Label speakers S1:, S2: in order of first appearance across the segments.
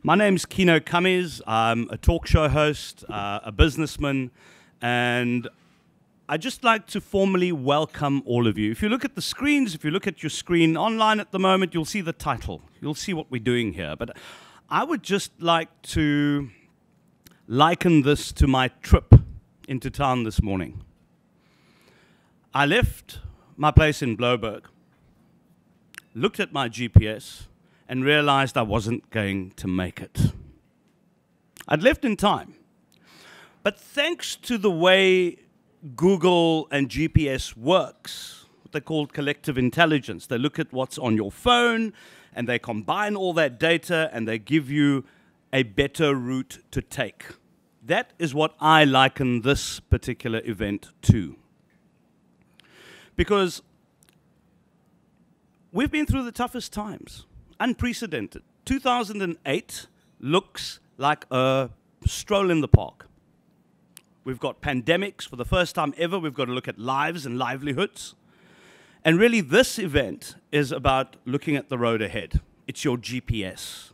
S1: My name's Kino Cummings. I'm a talk show host, a businessman, and I'd just like to formally welcome all of you. If you look at the screens, if you look at your screen online at the moment, you'll see the title. You'll see what we're doing here. But I would just like to liken this to my trip into town this morning. I left my place in Bloberg, looked at my GPS, and realized I wasn't going to make it. I'd left in time. But thanks to the way Google and GPS works, what they call collective intelligence, they look at what's on your phone, and they combine all that data, and they give you a better route to take. That is what I liken this particular event to. Because we've been through the toughest times. Unprecedented. 2008 looks like a stroll in the park. We've got pandemics for the first time ever. We've got to look at lives and livelihoods. And really, this event is about looking at the road ahead. It's your GPS,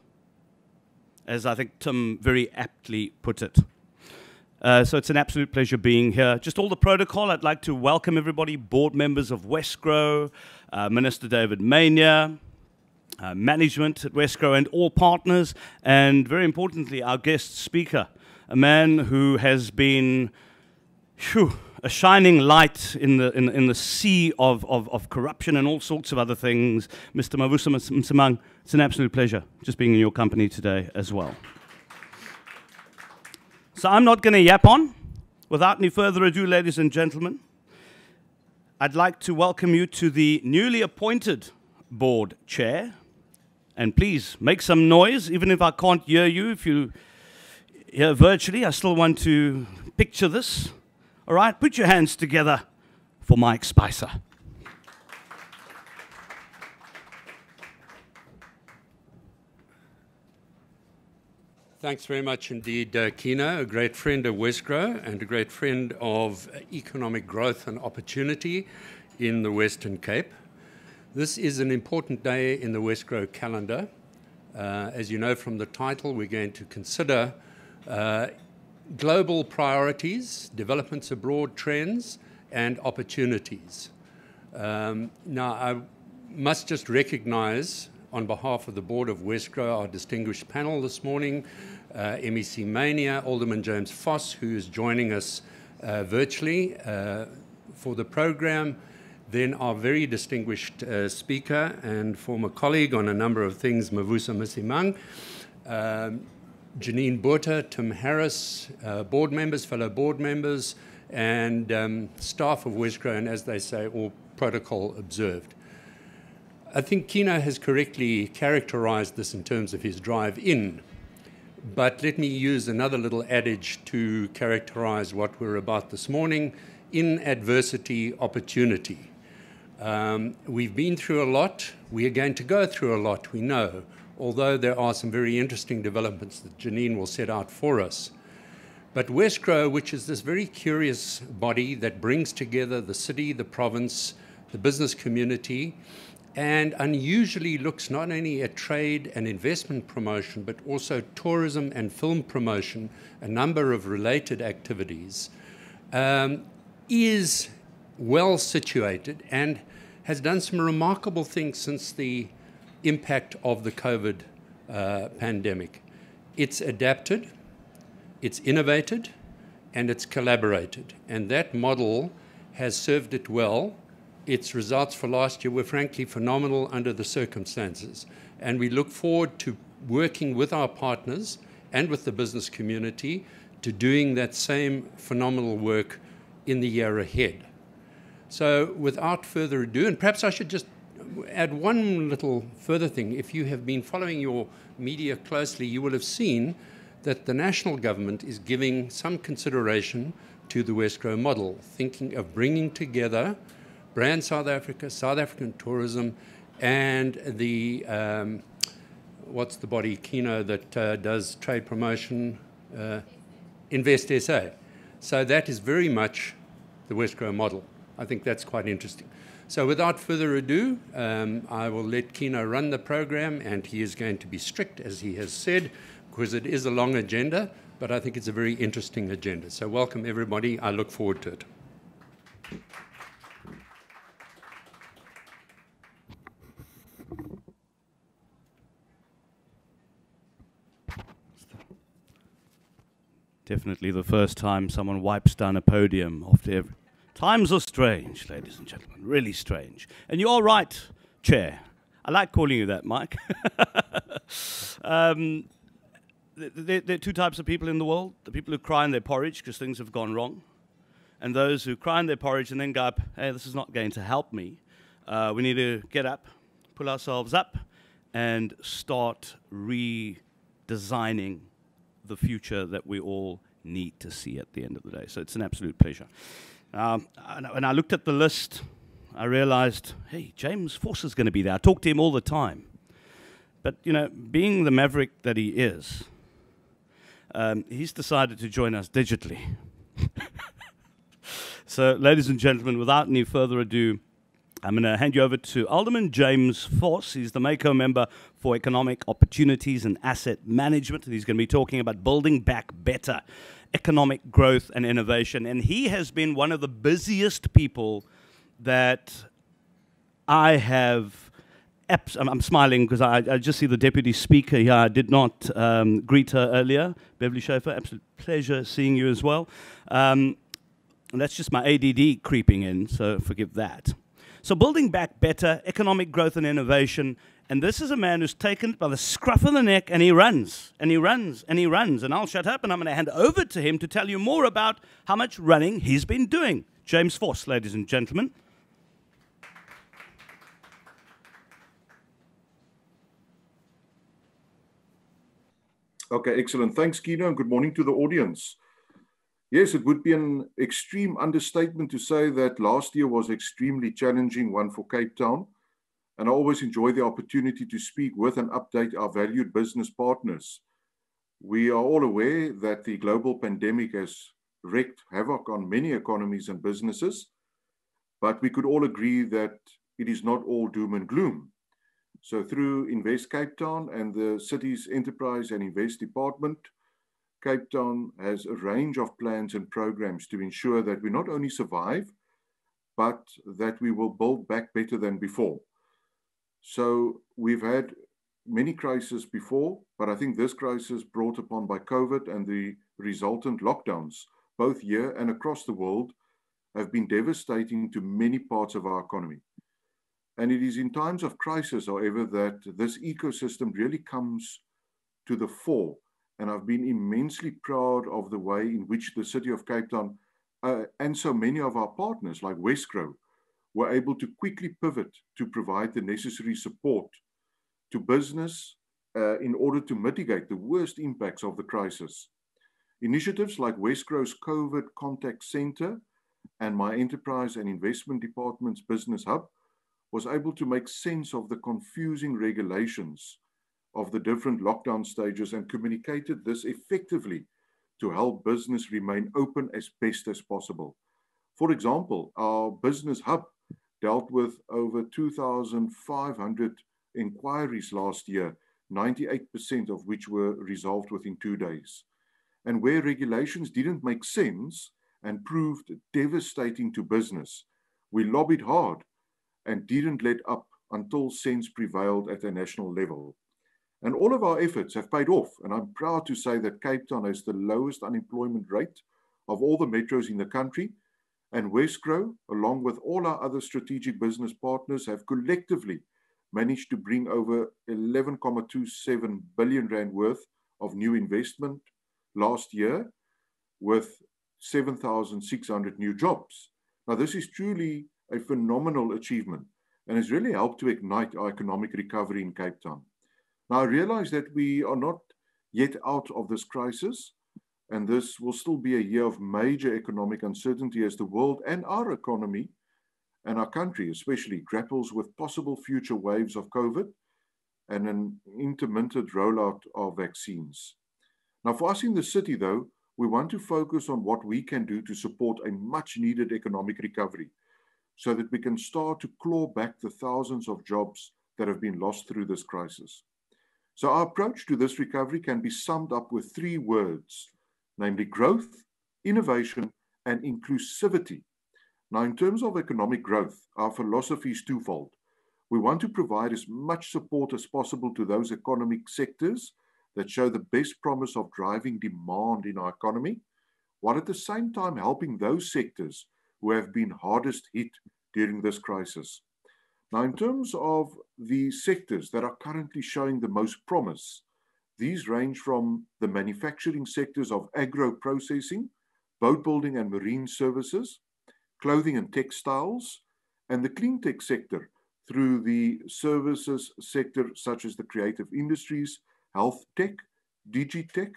S1: as I think Tim very aptly put it. So it's an absolute pleasure being here. Just all the protocol, I'd like to welcome everybody, board members of Wesgro, Minister David Mania, management at Wesgro, and all partners, and very importantly, our guest speaker, a man who has been a shining light in the sea of corruption and all sorts of other things. Mr. Mavuso Msimang, it's an absolute pleasure just being in your company today as well. So I'm not going to yap on. Without any further ado, ladies and gentlemen, I'd like to welcome you to the newly appointed board chair. And please, make some noise, even if I can't hear you. If you hear virtually, I still want to picture this. All right, put your hands together for Mike Spicer.
S2: Thanks very much indeed, Kino, a great friend of Wesgro and a great friend of economic growth and opportunity in the Western Cape. This is an important day in the Wesgro calendar. As you know from the title, we're going to consider global priorities, developments abroad trends, and opportunities. Now, I must just recognize, on behalf of the board of Wesgro, our distinguished panel this morning, MEC Mania, Alderman James Foss, who is joining us virtually for the program, then our very distinguished speaker and former colleague on a number of things, Mavuso Msimang, Janine Botha, Tim Harris, board members, fellow board members, and staff of Wesgro, and as they say, all protocol observed. I think Kino has correctly characterized this in terms of his drive in, but let me use another little adage to characterize what we're about this morning: in adversity, opportunity. We've been through a lot. We are going to go through a lot, we know, although there are some very interesting developments that Janine will set out for us. But Wesgro, which is this very curious body that brings together the city, the province, the business community, and unusually looks not only at trade and investment promotion, but also tourism and film promotion, a number of related activities, is well situated and has done some remarkable things since the impact of the COVID pandemic. It's adapted, it's innovated, and it's collaborated. And that model has served it well. Its results for last year were frankly phenomenal under the circumstances. And we look forward to working with our partners and with the business community to doing that same phenomenal work in the year ahead. So without further ado, and perhaps I should just add one little further thing. If you have been following your media closely, you will have seen that the national government is giving some consideration to the Wesgro model, thinking of bringing together Brand South Africa, South African tourism, and the, what's the body, Kino, that does trade promotion? Invest SA. So that is very much the Wesgro model. I think that's quite interesting. So without further ado, I will let Kino run the program, and he is going to be strict, as he has said, because it is a long agenda, but I think it's a very interesting agenda. So welcome, everybody. I look forward to it.
S1: Definitely the first time someone wipes down a podium after every... Times are strange, ladies and gentlemen, really strange. And you're all right, Chair. I like calling you that, Mike. There are two types of people in the world. The people who cry in their porridge because things have gone wrong. And those who cry in their porridge and then go up, hey, this is not going to help me. We need to get up, pull ourselves up, and start redesigning the future that we all need to see at the end of the day. So it's an absolute pleasure. When I looked at the list, I realized, hey, James Force is going to be there. I talk to him all the time. But, you know, being the maverick that he is, he's decided to join us digitally. So, ladies and gentlemen, without any further ado, I'm going to hand you over to Alderman James Force. He's the MACO member for Economic Opportunities and Asset Management. He's going to be talking about building back better, economic growth and innovation. And he has been one of the busiest people that I have... I'm smiling because I just see the Deputy Speaker here. I did not greet her earlier. Beverly Schaefer, absolute pleasure seeing you as well. And that's just my ADD creeping in, so forgive that. So building back better, economic growth and innovation. And this is a man who's taken it by the scruff of the neck, and he runs, and he runs, and he runs. And I'll shut up, and I'm going to hand over to him to tell you more about how much running he's been doing. James Force, ladies and gentlemen.
S3: Okay, excellent. Thanks, Kino, and good morning to the audience. Yes, it would be an extreme understatement to say that last year was extremely challenging one for Cape Town, and I always enjoy the opportunity to speak with and update our valued business partners. We are all aware that the global pandemic has wreaked havoc on many economies and businesses, but we could all agree that it is not all doom and gloom. So through Invest Cape Town and the city's Enterprise and Invest Department, Cape Town has a range of plans and programs to ensure that we not only survive, but that we will build back better than before. So we've had many crises before, but I think this crisis brought upon by COVID and the resultant lockdowns, both here and across the world, have been devastating to many parts of our economy. And it is in times of crisis, however, that this ecosystem really comes to the fore. And I've been immensely proud of the way in which the City of Cape Town and so many of our partners like Wesgro were able to quickly pivot to provide the necessary support to business in order to mitigate the worst impacts of the crisis. Initiatives like Wesgro's COVID Contact Center and my Enterprise and Investment Department's Business Hub was able to make sense of the confusing regulations of the different lockdown stages and communicated this effectively to help business remain open as best as possible. For example, our Business Hub dealt with over 2,500 inquiries last year, 98% of which were resolved within 2 days. And where regulations didn't make sense and proved devastating to business, we lobbied hard and didn't let up until sense prevailed at a national level. And all of our efforts have paid off, and I'm proud to say that Cape Town has the lowest unemployment rate of all the metros in the country, and Wesgro, along with all our other strategic business partners, have collectively managed to bring over 11.27 billion rand worth of new investment last year with 7,600 new jobs. Now, this is truly a phenomenal achievement and has really helped to ignite our economic recovery in Cape Town. Now, I realize that we are not yet out of this crisis, and this will still be a year of major economic uncertainty as the world and our economy and our country especially grapples with possible future waves of COVID and an intermittent rollout of vaccines. Now, for us in the city, though, we want to focus on what we can do to support a much-needed economic recovery. so that we can start to claw back the thousands of jobs that have been lost through this crisis. So our approach to this recovery can be summed up with 3 words, namely growth, innovation, and inclusivity. Now, in terms of economic growth, our philosophy is twofold. We want to provide as much support as possible to those economic sectors that show the best promise of driving demand in our economy, while at the same time helping those sectors who have been hardest hit during this crisis. Now, in terms of the sectors that are currently showing the most promise, these range from the manufacturing sectors of agro-processing, boat building and marine services, clothing and textiles, and the clean tech sector through the services sector such as the creative industries, health tech, digitech,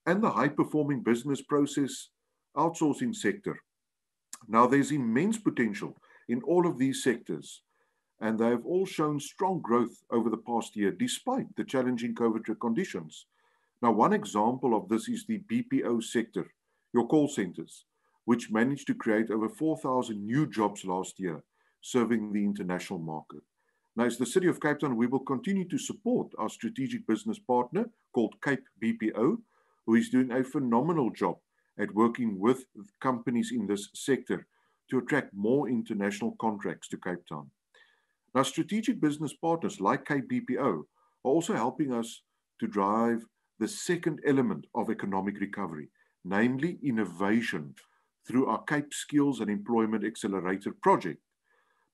S3: and the high-performing business process outsourcing sector. Now, there's immense potential in all of these sectors, and they have all shown strong growth over the past year, despite the challenging COVID conditions. Now, one example of this is the BPO sector, your call centers, which managed to create over 4,000 new jobs last year, serving the international market. Now, as the City of Cape Town, we will continue to support our strategic business partner called Cape BPO, who is doing a phenomenal job at working with companies in this sector to attract more international contracts to Cape Town. Now, strategic business partners like Cape BPO are also helping us to drive the second element of economic recovery, namely innovation, through our Cape Skills and Employment Accelerator project.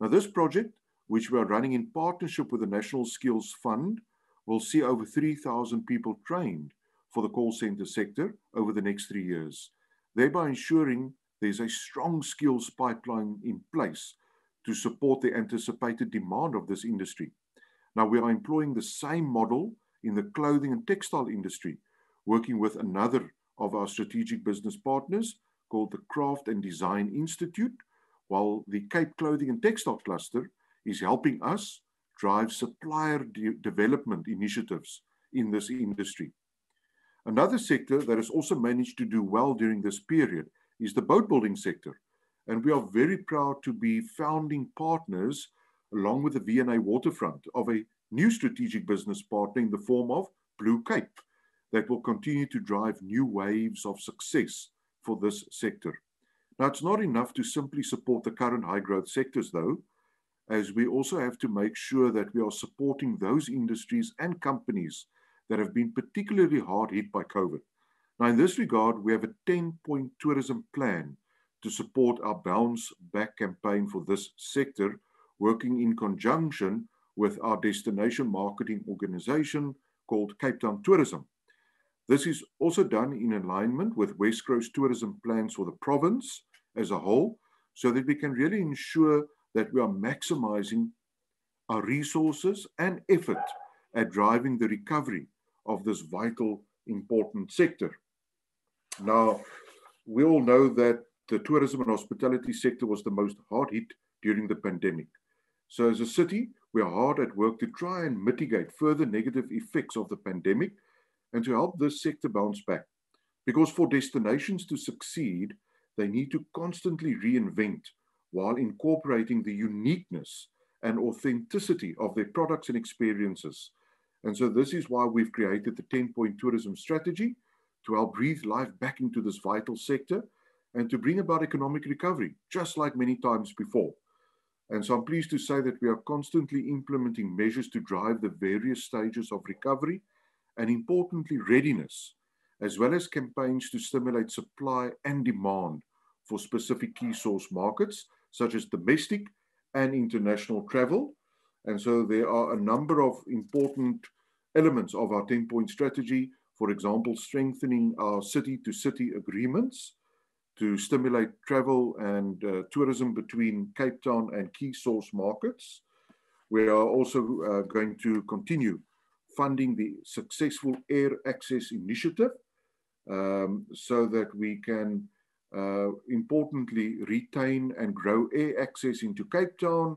S3: Now, this project, which we are running in partnership with the National Skills Fund, will see over 3,000 people trained for the call center sector over the next 3 years, thereby ensuring there's a strong skills pipeline in place to support the anticipated demand of this industry. Now, we are employing the same model in the clothing and textile industry, working with another of our strategic business partners called the Craft and Design Institute, while the Cape Clothing and Textile Cluster is helping us drive supplier development initiatives in this industry. Another sector that has also managed to do well during this period is the boat building sector. And we are very proud to be founding partners, along with the V&A Waterfront, of a new strategic business partner in the form of Blue Cape that will continue to drive new waves of success for this sector. Now, it's not enough to simply support the current high growth sectors, though, as we also have to make sure that we are supporting those industries and companies that have been particularly hard hit by COVID. Now, in this regard, we have a 10-point tourism plan to support our Bounce Back campaign for this sector, working in conjunction with our destination marketing organization called Cape Town Tourism. This is also done in alignment with Wesgro's tourism plans for the province as a whole, so that we can really ensure that we are maximizing our resources and effort at driving the recovery of this vital, important sector. Now, we all know that the tourism and hospitality sector was the most hard hit during the pandemic. So as a city, we are hard at work to try and mitigate further negative effects of the pandemic and to help this sector bounce back. Because for destinations to succeed, they need to constantly reinvent while incorporating the uniqueness and authenticity of their products and experiences. And so this is why we've created the 10-point tourism strategy to help breathe life back into this vital sector and to bring about economic recovery, just like many times before. And so I'm pleased to say that we are constantly implementing measures to drive the various stages of recovery and, importantly, readiness, as well as campaigns to stimulate supply and demand for specific key source markets, such as domestic and international travel. And so there are a number of important elements of our 10-point strategy, for example, strengthening our city-to-city agreements to stimulate travel and tourism between Cape Town and key source markets. We are also going to continue funding the successful Air Access Initiative so that we can importantly retain and grow air access into Cape Town,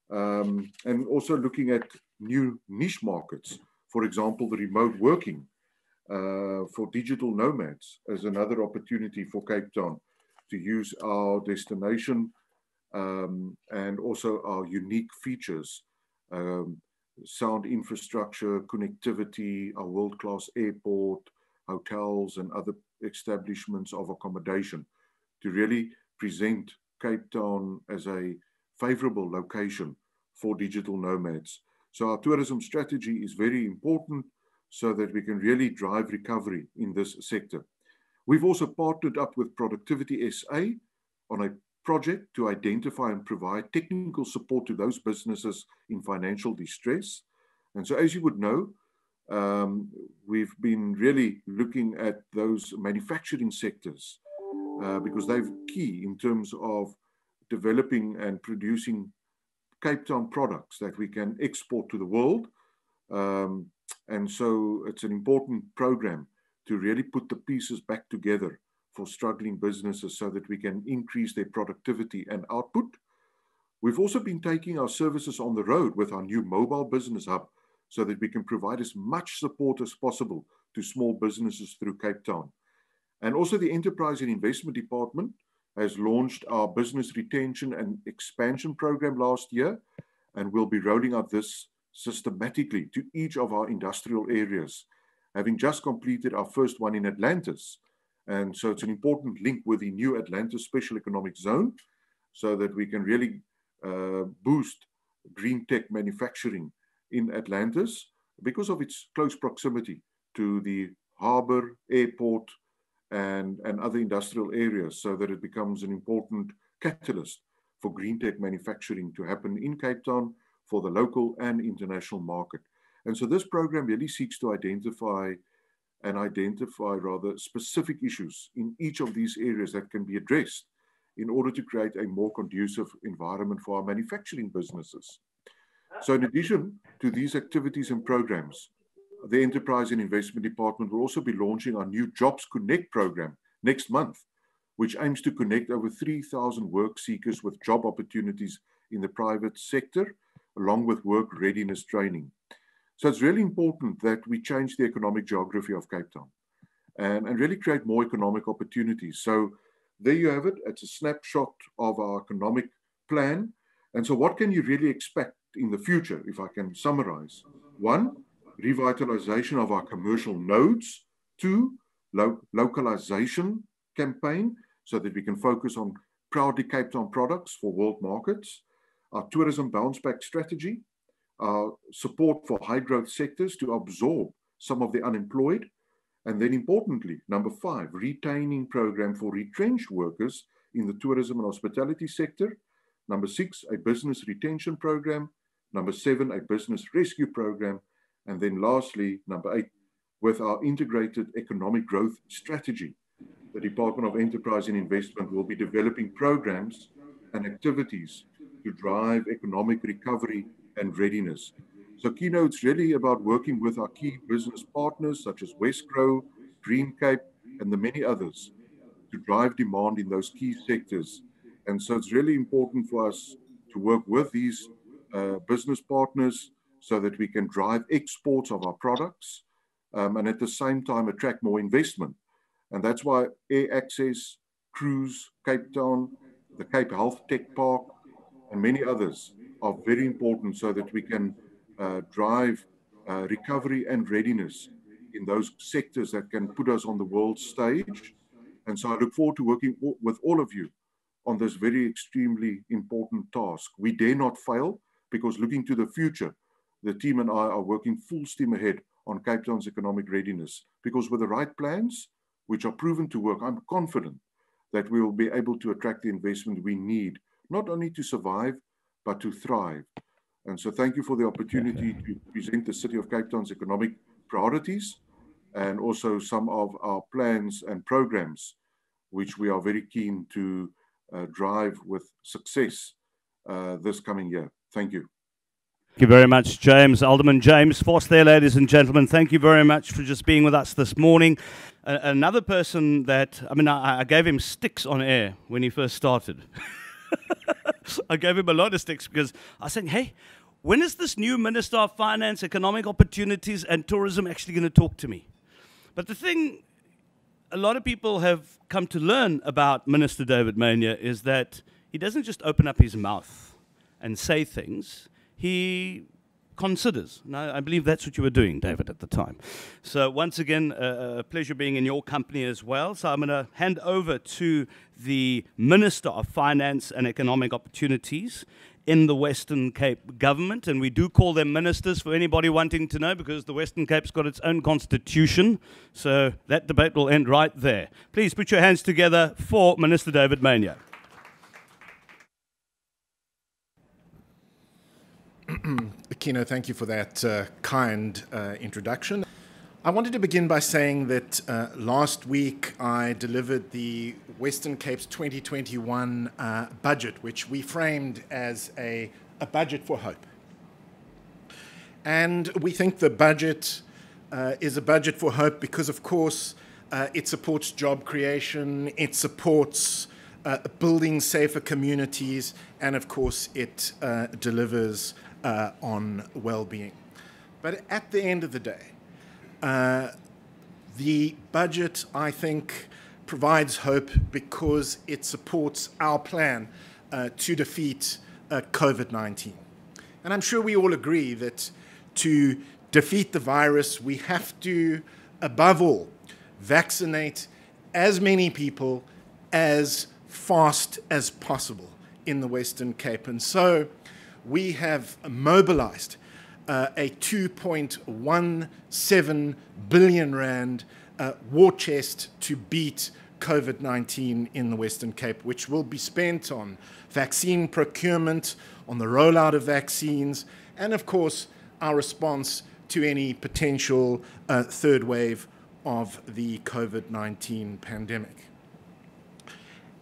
S3: and also looking at new niche markets, for example, the remote working for digital nomads as another opportunity for Cape Town to use our destination and also our unique features, sound infrastructure, connectivity, our world-class airport, hotels, and other establishments of accommodation to really present Cape Town as a favorable location for digital nomads. So our tourism strategy is very important so that we can really drive recovery in this sector. We've also partnered up with Productivity SA on a project to identify and provide technical support to those businesses in financial distress. And so, as you would know, we've been really looking at those manufacturing sectors because they're key in terms of developing and producing Cape Town products that we can export to the world. And so it's an important program to really put the pieces back together for struggling businesses so that we can increase their productivity and output. We've also been taking our services on the road with our new mobile business hub so that we can provide as much support as possible to small businesses through Cape Town. And also the Enterprise and Investment Department has launched our business retention and expansion program last year, and we'll be rolling out this systematically to each of our industrial areas, having just completed our first one in Atlantis. And so it's an important link with the new Atlantis Special Economic Zone so that we can really boost green tech manufacturing in Atlantis because of its close proximity to the harbor, airport, and other industrial areas, so that it becomes an important catalyst for green tech manufacturing to happen in Cape Town for the local and international market. And so this program really seeks to identify rather specific issues in each of these areas that can be addressed in order to create a more conducive environment for our manufacturing businesses. So in addition to these activities and programs, the Enterprise and Investment Department will also be launching our new Jobs Connect program next month, which aims to connect over 3,000 work seekers with job opportunities in the private sector, along with work readiness training. So it's really important that we change the economic geography of Cape Town and really create more economic opportunities. So there you have it. It's a snapshot of our economic plan. And so what can you really expect in the future, if I can summarize? 1, revitalization of our commercial nodes. 2, localization campaign so that we can focus on proudly Cape Town products for world markets. Our tourism bounce back strategy. Our support for high growth sectors to absorb some of the unemployed. And then importantly, number 5, retaining program for retrenched workers in the tourism and hospitality sector. Number 6, a business retention program. Number 7, a business rescue program. And then lastly, number 8, with our integrated economic growth strategy, the Department of Enterprise and Investment will be developing programs and activities to drive economic recovery and readiness. So Kino, it's really about working with our key business partners such as Wesgro, Green Cape, and the many others to drive demand in those key sectors. And so it's really important for us to work with these business partners so that we can drive exports of our products and at the same time attract more investment. And that's why Air Access, Cruise, Cape Town, the Cape Health Tech Park, and many others are very important so that we can drive recovery and readiness in those sectors that can put us on the world stage. And so I look forward to working with all of you on this very extremely important task. We dare not fail because looking to the future, the team and I are working full steam ahead on Cape Town's economic readiness because with the right plans, which are proven to work, I'm confident that we will be able to attract the investment we need, not only to survive, but to thrive. And so thank you for the opportunity to present the City of Cape Town's economic priorities and also some of our plans and programs, which we are very keen to drive with success this coming year. Thank you.
S1: Thank you very much, James. Alderman James Force there, ladies and gentlemen. Thank you very much for just being with us this morning. Another person that, I gave him sticks on air when he first started. I gave him a lot of sticks because I was saying, hey, when is this new Minister of Finance, Economic Opportunities and Tourism actually going to talk to me? But the thing a lot of people have come to learn about Minister David Mania is that he doesn't just open up his mouth and say things, he considers. Now, I believe that's what you were doing, David, at the time. So once again, a pleasure being in your company as well. So I'm going to hand over to the Minister of Finance and Economic Opportunities in the Western Cape government, and we do call them ministers for anybody wanting to know, because the Western Cape's got its own constitution. So that debate will end right there. Please put your hands together for Minister David Mainyo.
S4: Kino, thank you for that kind introduction. I wanted to begin by saying that last week I delivered the Western Cape's 2021 budget, which we framed as a budget for hope. And we think the budget is a budget for hope because, of course, it supports job creation, it supports building safer communities, and, of course, it delivers on well-being. But at the end of the day, the budget, I think, provides hope because it supports our plan to defeat COVID-19. And I'm sure we all agree that to defeat the virus, we have to, above all, vaccinate as many people as fast as possible in the Western Cape. And so we have mobilized a 2.17 billion rand war chest to beat COVID-19 in the Western Cape, which will be spent on vaccine procurement, on the rollout of vaccines, and of course, our response to any potential third wave of the COVID-19 pandemic.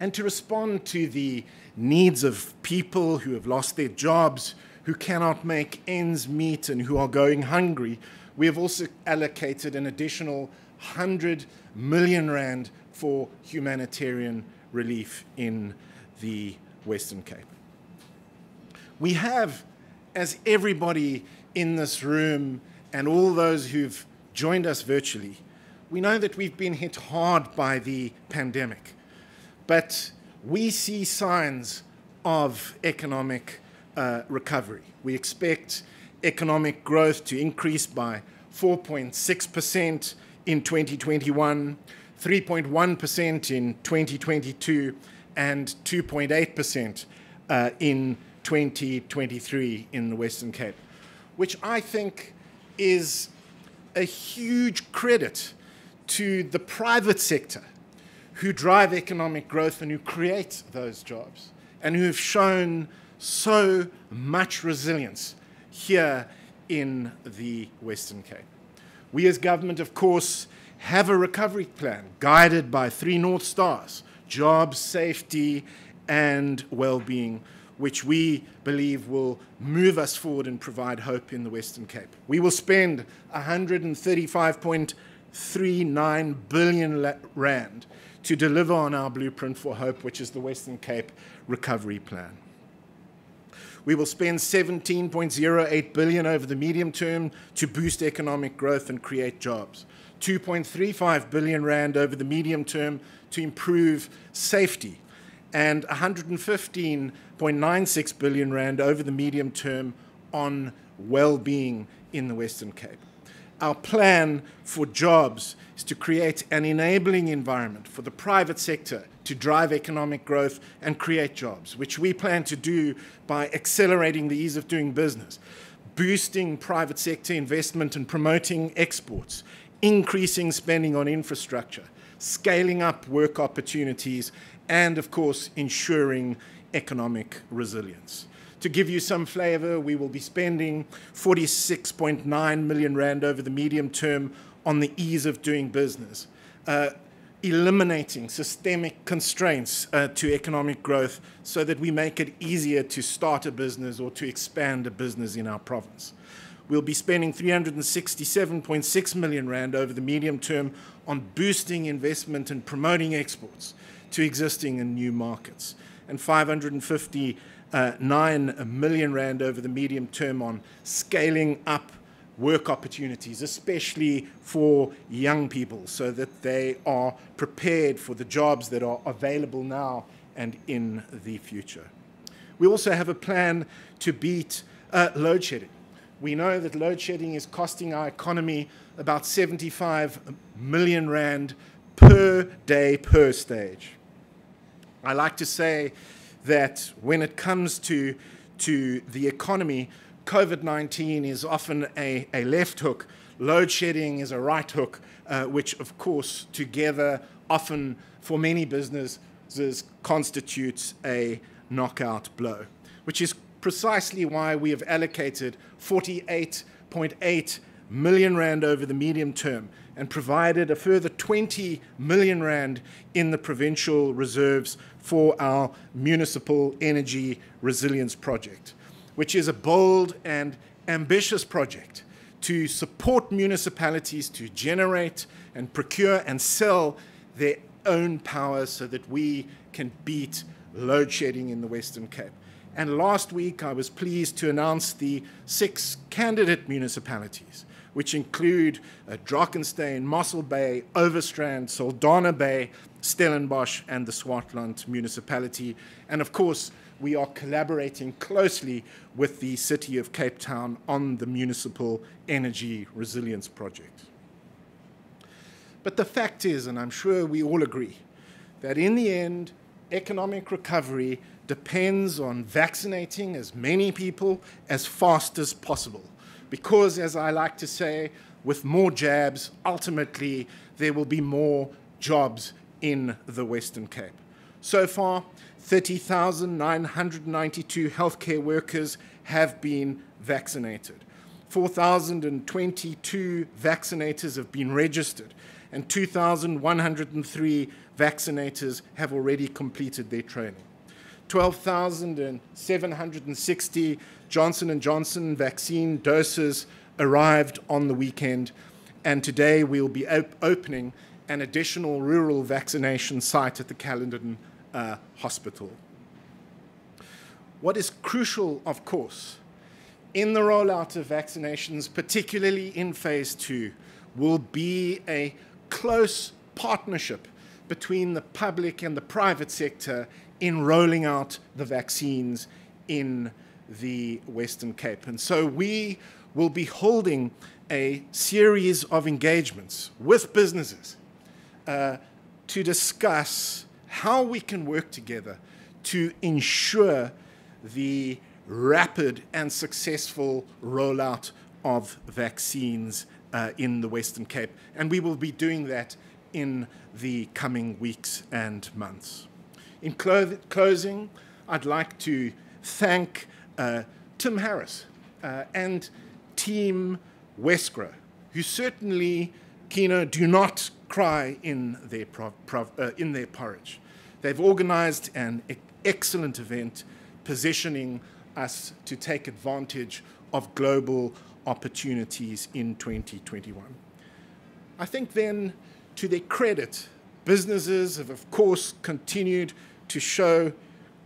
S4: And to respond to the needs of people who have lost their jobs, who cannot make ends meet and who are going hungry, we have also allocated an additional 100 million rand for humanitarian relief in the Western Cape. We have, as everybody in this room and all those who've joined us virtually, we know that we've been hit hard by the pandemic, but we see signs of economic recovery. We expect economic growth to increase by 4.6% in 2021, 3.1% in 2022, and 2.8% in 2023 in the Western Cape, which I think is a huge credit to the private sector who drive economic growth and who create those jobs and who have shown so much resilience here in the Western Cape. We as government, of course, have a recovery plan guided by 3 North Stars: jobs, safety, and well-being, which we believe will move us forward and provide hope in the Western Cape. We will spend 135.39 billion rand to deliver on our blueprint for hope, which is the Western Cape Recovery Plan. We will spend 17.08 billion over the medium term to boost economic growth and create jobs. 2.35 billion rand over the medium term to improve safety, and 115.96 billion rand over the medium term on well-being in the Western Cape. Our plan for jobs is to create an enabling environment for the private sector to drive economic growth and create jobs, which we plan to do by accelerating the ease of doing business, boosting private sector investment and promoting exports, increasing spending on infrastructure, scaling up work opportunities, and of course, ensuring economic resilience. To give you some flavor, we will be spending 46.9 million rand over the medium term on the ease of doing business, eliminating systemic constraints to economic growth so that we make it easier to start a business or to expand a business in our province. We'll be spending 367.6 million rand over the medium term on boosting investment and promoting exports to existing and new markets, and 559 million rand over the medium term on scaling up work opportunities, especially for young people, so that they are prepared for the jobs that are available now and in the future. We also have a plan to beat load shedding. We know that load shedding is costing our economy about 75 million rand per day, per stage. I like to say that when it comes to the economy, COVID-19 is often a left hook. Load shedding is a right hook, which, of course, together often for many businesses constitutes a knockout blow, which is precisely why we have allocated 48.8 million rand over the medium term and provided a further 20 million rand in the provincial reserves for our municipal energy resilience project, which is a bold and ambitious project to support municipalities to generate and procure and sell their own power so that we can beat load shedding in the Western Cape. And last week, I was pleased to announce the 6 candidate municipalities, which include Drakensberg, Mossel Bay, Overstrand, Saldanha Bay, Stellenbosch, and the Swartland municipality. And of course, we are collaborating closely with the City of Cape Town on the Municipal Energy Resilience Project. But the fact is, and I'm sure we all agree, that in the end, economic recovery depends on vaccinating as many people as fast as possible. Because, as I like to say, with more jabs, ultimately, there will be more jobs in the Western Cape. So far, 30,992 healthcare workers have been vaccinated. 4,022 vaccinators have been registered, and 2,103 vaccinators have already completed their training. 12,760 Johnson & Johnson vaccine doses arrived on the weekend, and today we'll be opening an additional rural vaccination site at the Caledon Hospital. What is crucial, of course, in the rollout of vaccinations, particularly in phase 2, will be a close partnership between the public and the private sector in rolling out the vaccines in the Western Cape. And so we will be holding a series of engagements with businesses to discuss how we can work together to ensure the rapid and successful rollout of vaccines in the Western Cape. And we will be doing that in the coming weeks and months. In closing, I'd like to thank Tim Harris and Team Wesgro, who certainly, Kino, do not cry in their porridge. They've organized an excellent event positioning us to take advantage of global opportunities in 2021. I think then, to their credit, businesses have, of course, continued to show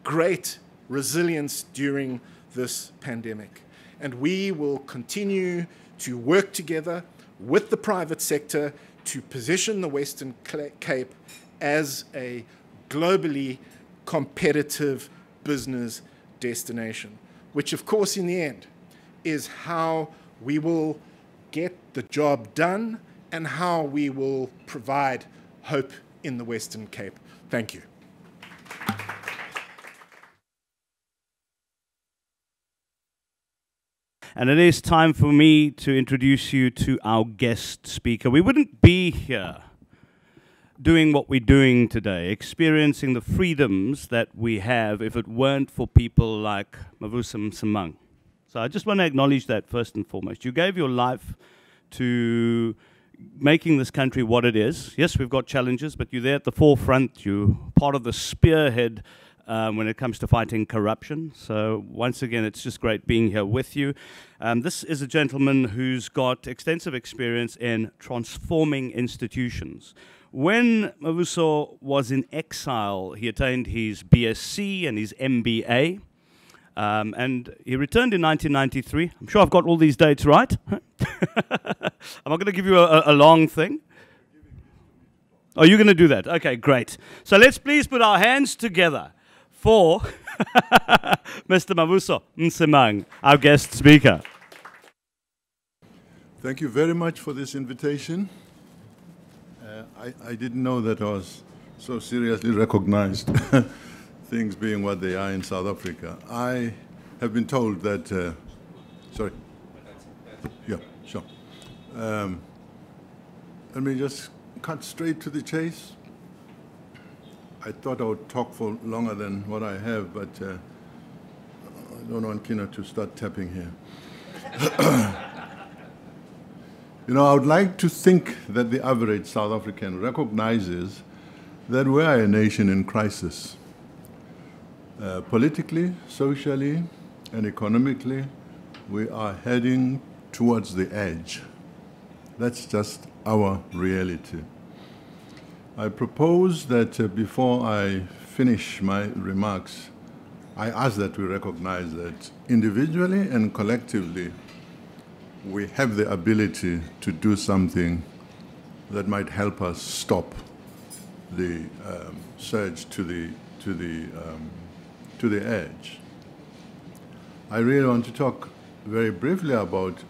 S4: great resilience during this pandemic. And we will continue to work together with the private sector to position the Western Cape as a globally competitive business destination, which, of course, in the end, is how we will get the job done and how we will provide hope in the Western Cape. Thank you.
S1: And it is time for me to introduce you to our guest speaker. We wouldn't be here doing what we're doing today, experiencing the freedoms that we have, if it weren't for people like Mavusa Msimang. So I just want to acknowledge that first and foremost. You gave your life to making this country what it is. Yes, we've got challenges, but you're there at the forefront. You're part of the spearhead when it comes to fighting corruption. So once again, it's just great being here with you. This is a gentleman who's got extensive experience in transforming institutions. When Mavuso was in exile, he attained his BSc and his MBA. And he returned in 1993. I'm sure I've got all these dates right. I'm not going to give you a long thing. Oh, you're going to do that? Okay, great. So let's please put our hands together for Mr. Mavuso Nsimang, our guest speaker.
S5: Thank you very much for this invitation. I didn't know that I was so seriously recognized, things being what they are in South Africa. I have been told that, sorry. Yeah, sure. Let me just cut straight to the chase. I thought I would talk for longer than what I have, but I don't want Kina to start tapping here. You know, I would like to think that the average South African recognizes that we are a nation in crisis. Politically, socially, and economically, we are heading towards the edge. That's just our reality. I propose that before I finish my remarks, I ask that we recognize that individually and collectively, we have the ability to do something that might help us stop the surge to the edge. I really want to talk very briefly about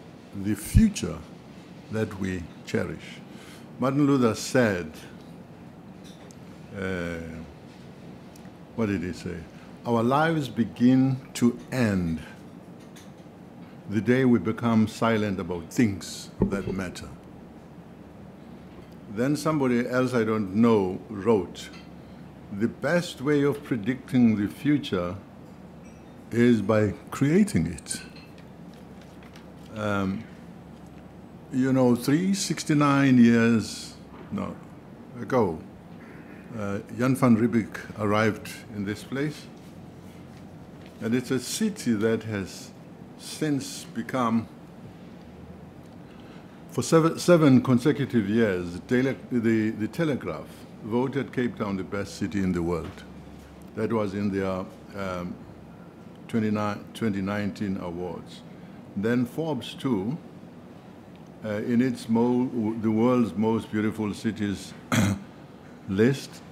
S5: the future that we cherish. Martin Luther said, what did he say? Our lives begin to end the day we become silent about things that matter. Then somebody else I don't know wrote, the best way of predicting the future is by creating it. You know, 369 years ago, Jan van Riebeeck arrived in this place, and it's a city that has since become, for seven consecutive years, the Telegraph voted Cape Town the best city in the world. That was in their 2019 awards. Then Forbes too, in its the world's most beautiful cities list,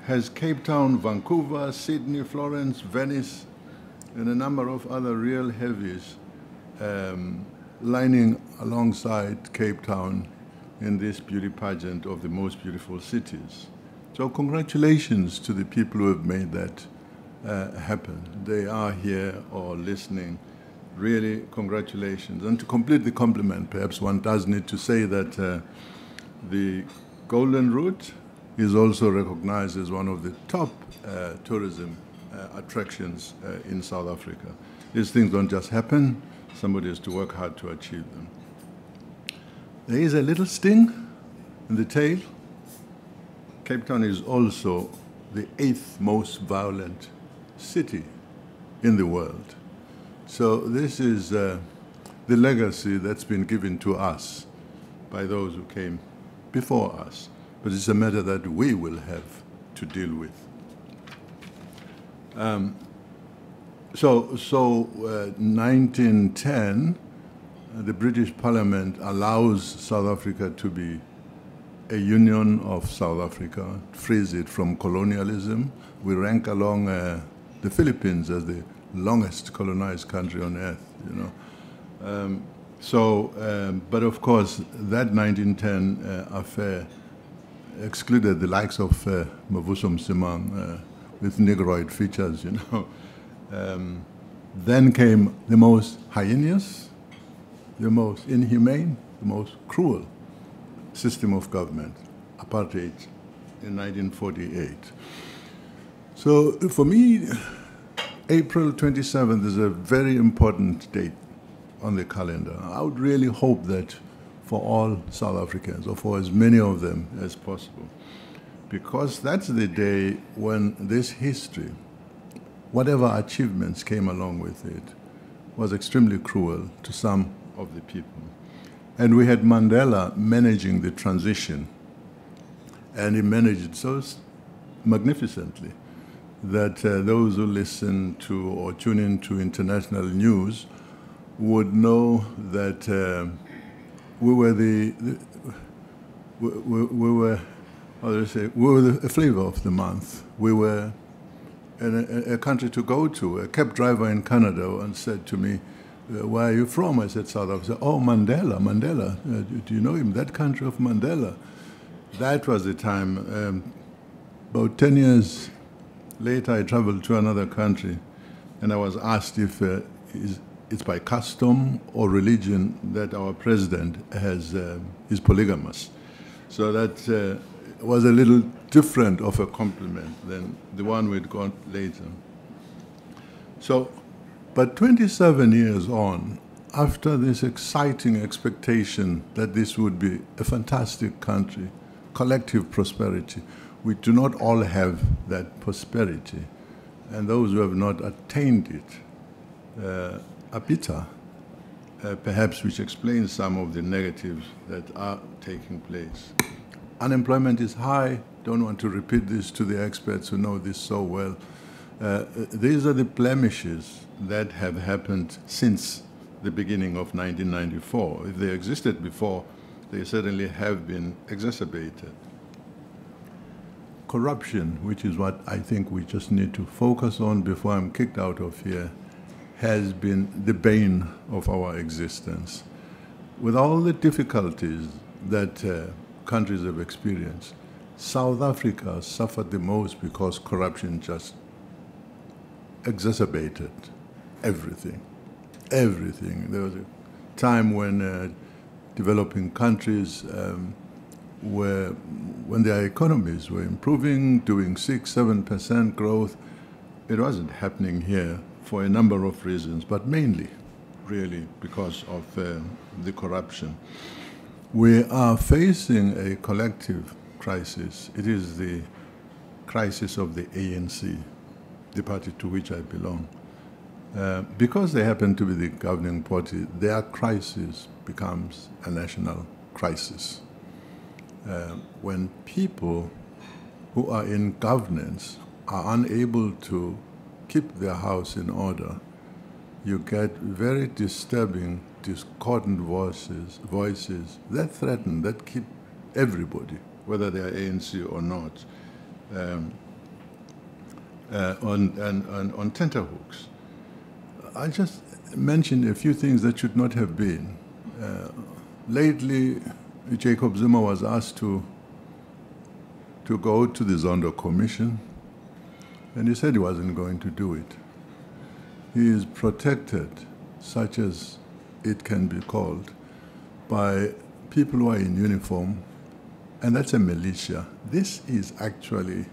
S5: has Cape Town, Vancouver, Sydney, Florence, Venice, and a number of other real heavies lining alongside Cape Town in this beauty pageant of the most beautiful cities. So congratulations to the people who have made that happen. They are here or listening. Really, congratulations. And to complete the compliment, perhaps one does need to say that the Golden Route is also recognized as one of the top tourism attractions in South Africa. These things don't just happen. Somebody has to work hard to achieve them. There is a little sting in the tail. Cape Town is also the 8th most violent city in the world. So this is the legacy that's been given to us by those who came before us. But it's a matter that we will have to deal with. 1910, the British Parliament allows South Africa to be a union of South Africa, frees it from colonialism. We rank along the Philippines as the longest colonized country on earth, you know. But of course, that 1910 affair excluded the likes of Mavuso Nsimang with Negroid features, you know. Then came the most heinous, the most inhumane, the most cruel system of government, apartheid, in 1948. So for me, April 27th is a very important date on the calendar. I would really hope that for all South Africans, or for as many of them as possible, because that's the day when this history, whatever achievements came along with it, was extremely cruel to some of the people. And we had Mandela managing the transition, and he managed it so magnificently that those who listen to or tune into international news would know that we were we were the flavor of the month. We were a country to go to. A cab driver in Canada once said to me, where are you from? I said, South Africa. Oh, Mandela. Do you know him? That country of Mandela. That was the time. About 10 years later, I traveled to another country, and I was asked if it's by custom or religion that our president is polygamous. So that was a little different of a compliment than the one we'd got later. So, but 27 years on, after this exciting expectation that this would be a fantastic country, collective prosperity, we do not all have that prosperity. And those who have not attained it are bitter, perhaps, which explains some of the negatives that are taking place. Unemployment is high. Don't want to repeat this to the experts who know this so well. These are the blemishes that have happened since the beginning of 1994. If they existed before, they certainly have been exacerbated. Corruption, which is what I think we just need to focus on before I'm kicked out of here, has been the bane of our existence. With all the difficulties that countries have experienced, South Africa suffered the most because corruption just exacerbated everything. Everything. There was a time when developing countries when their economies were improving, doing 6-7% growth. It wasn't happening here for a number of reasons, but mainly, really, because of the corruption. We are facing a collective crisis. It is the crisis of the ANC, the party to which I belong. Because they happen to be the governing party, their crisis becomes a national crisis. When people who are in governance are unable to keep their house in order, you get very disturbing, discordant voices that threaten, that keep everybody, whether they are ANC or not, on tenterhooks. I just mentioned a few things that should not have been. Lately, Jacob Zuma was asked to go to the Zondo Commission, and he said he wasn't going to do it. He is protected, such as it can be called, by people who are in uniform, and that's a militia. This is actually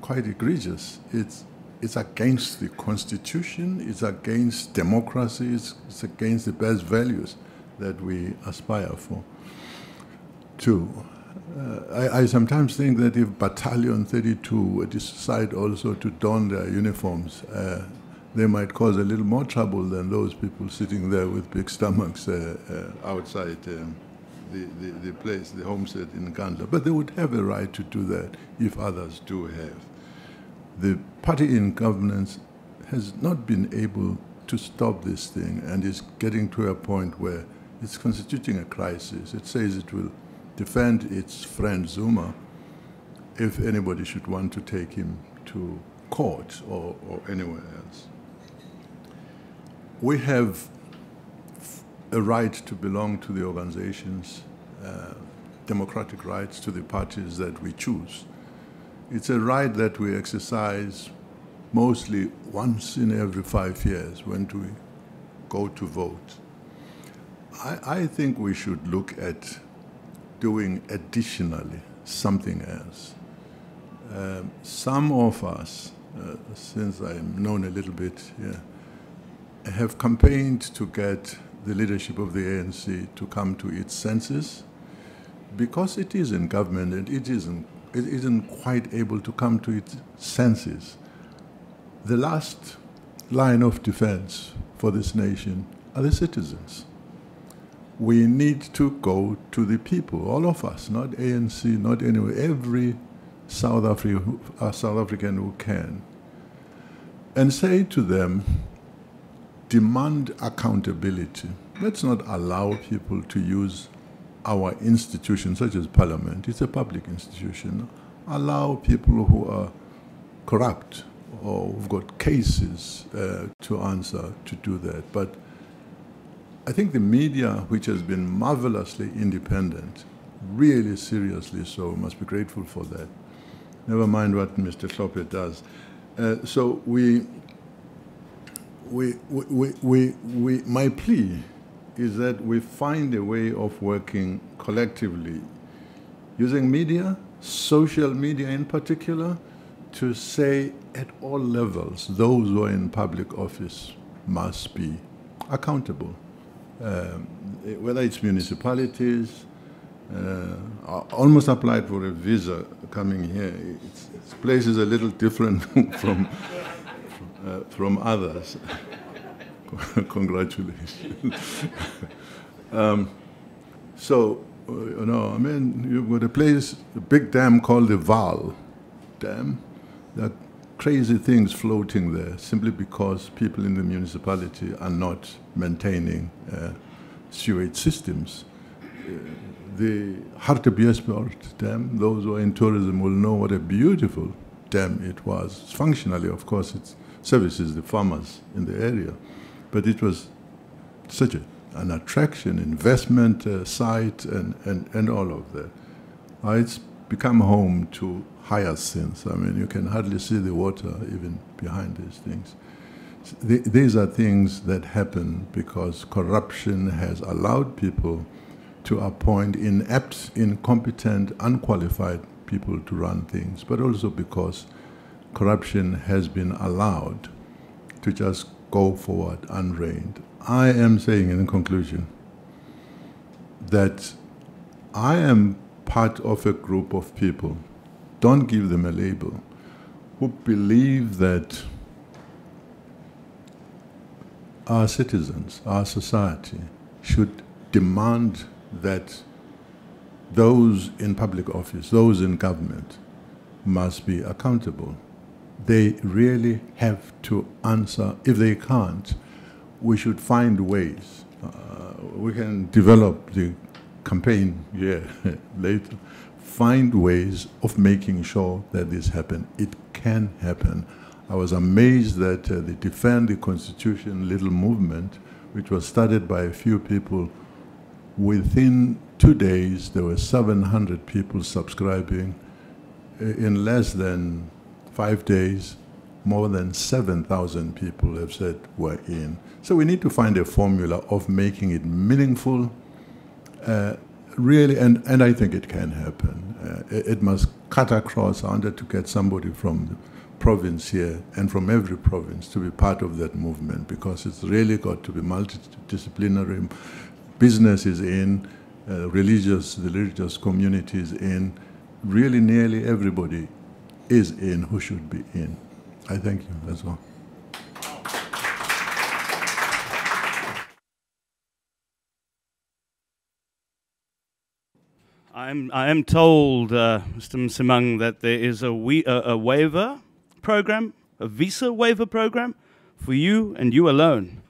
S5: quite egregious. It's against the Constitution, it's against democracy, it's against the best values that we aspire for. Two, I sometimes think that if Battalion 32 would decide also to don their uniforms, they might cause a little more trouble than those people sitting there with big stomachs outside the place, the homestead in Nkandla. But they would have a right to do that if others do have. The party in governance has not been able to stop this thing and is getting to a point where it's constituting a crisis. It says it will defend its friend Zuma if anybody should want to take him to court or anywhere else. We have a right to belong to the organizations, democratic rights to the parties that we choose. It's a right that we exercise mostly once in every 5 years when we go to vote. I think we should look at doing additionally something else. Some of us, since I'm known a little bit here, have campaigned to get the leadership of the ANC to come to its senses, because it is in government and it isn't quite able to come to its senses. The last line of defense for this nation are the citizens. We need to go to the people, all of us, not ANC, not anyone, every South African who can, and say to them, demand accountability. Let's not allow people to use our institutions, such as Parliament. It's a public institution. Allow people who are corrupt or we've got cases to answer to do that. But I think the media, which has been marvelously independent, really seriously so, must be grateful for that. Never mind what Mr. Kloppe does. So my plea is that we find a way of working collectively, using media, social media in particular, to say at all levels, those who are in public office must be accountable. Whether it's municipalities, I almost applied for a visa coming here. This place is a little different from others. Congratulations. So, you know, I mean, you've got a place, a big dam called the Vaal Dam. There are crazy things floating there simply because people in the municipality are not maintaining sewage systems. The Hartbeespoort Dam, those who are in tourism will know what a beautiful dam it was. Functionally, of course, it services the farmers in the area, but it was such an attraction, investment site, and all of that. It's become home to hyacinths. I mean, you can hardly see the water even behind these things. These are things that happen because corruption has allowed people to appoint inept, incompetent, unqualified people to run things, but also because corruption has been allowed to just go forward unreined. I am saying in conclusion that I am part of a group of people, don't give them a label, who believe that our citizens, our society, should demand that those in public office, those in government, must be accountable. They really have to answer. If they can't, we should find ways. We can develop the campaign later. Find ways of making sure that this happens. It can happen. I was amazed that the Defend the Constitution little movement, which was started by a few people, within 2 days, there were 700 people subscribing. In less than 5 days, more than 7,000 people have said we're in. So we need to find a formula of making it meaningful, really, and I think it can happen. It must cut across. I wanted to get somebody from the province here and from every province to be part of that movement, because it's really got to be multidisciplinary. Business is in, the religious community is in, really nearly everybody is in who should be in. I thank you, that's all.
S1: I am told, Mr. Msimang, that there is a waiver program, a visa waiver program for you and you alone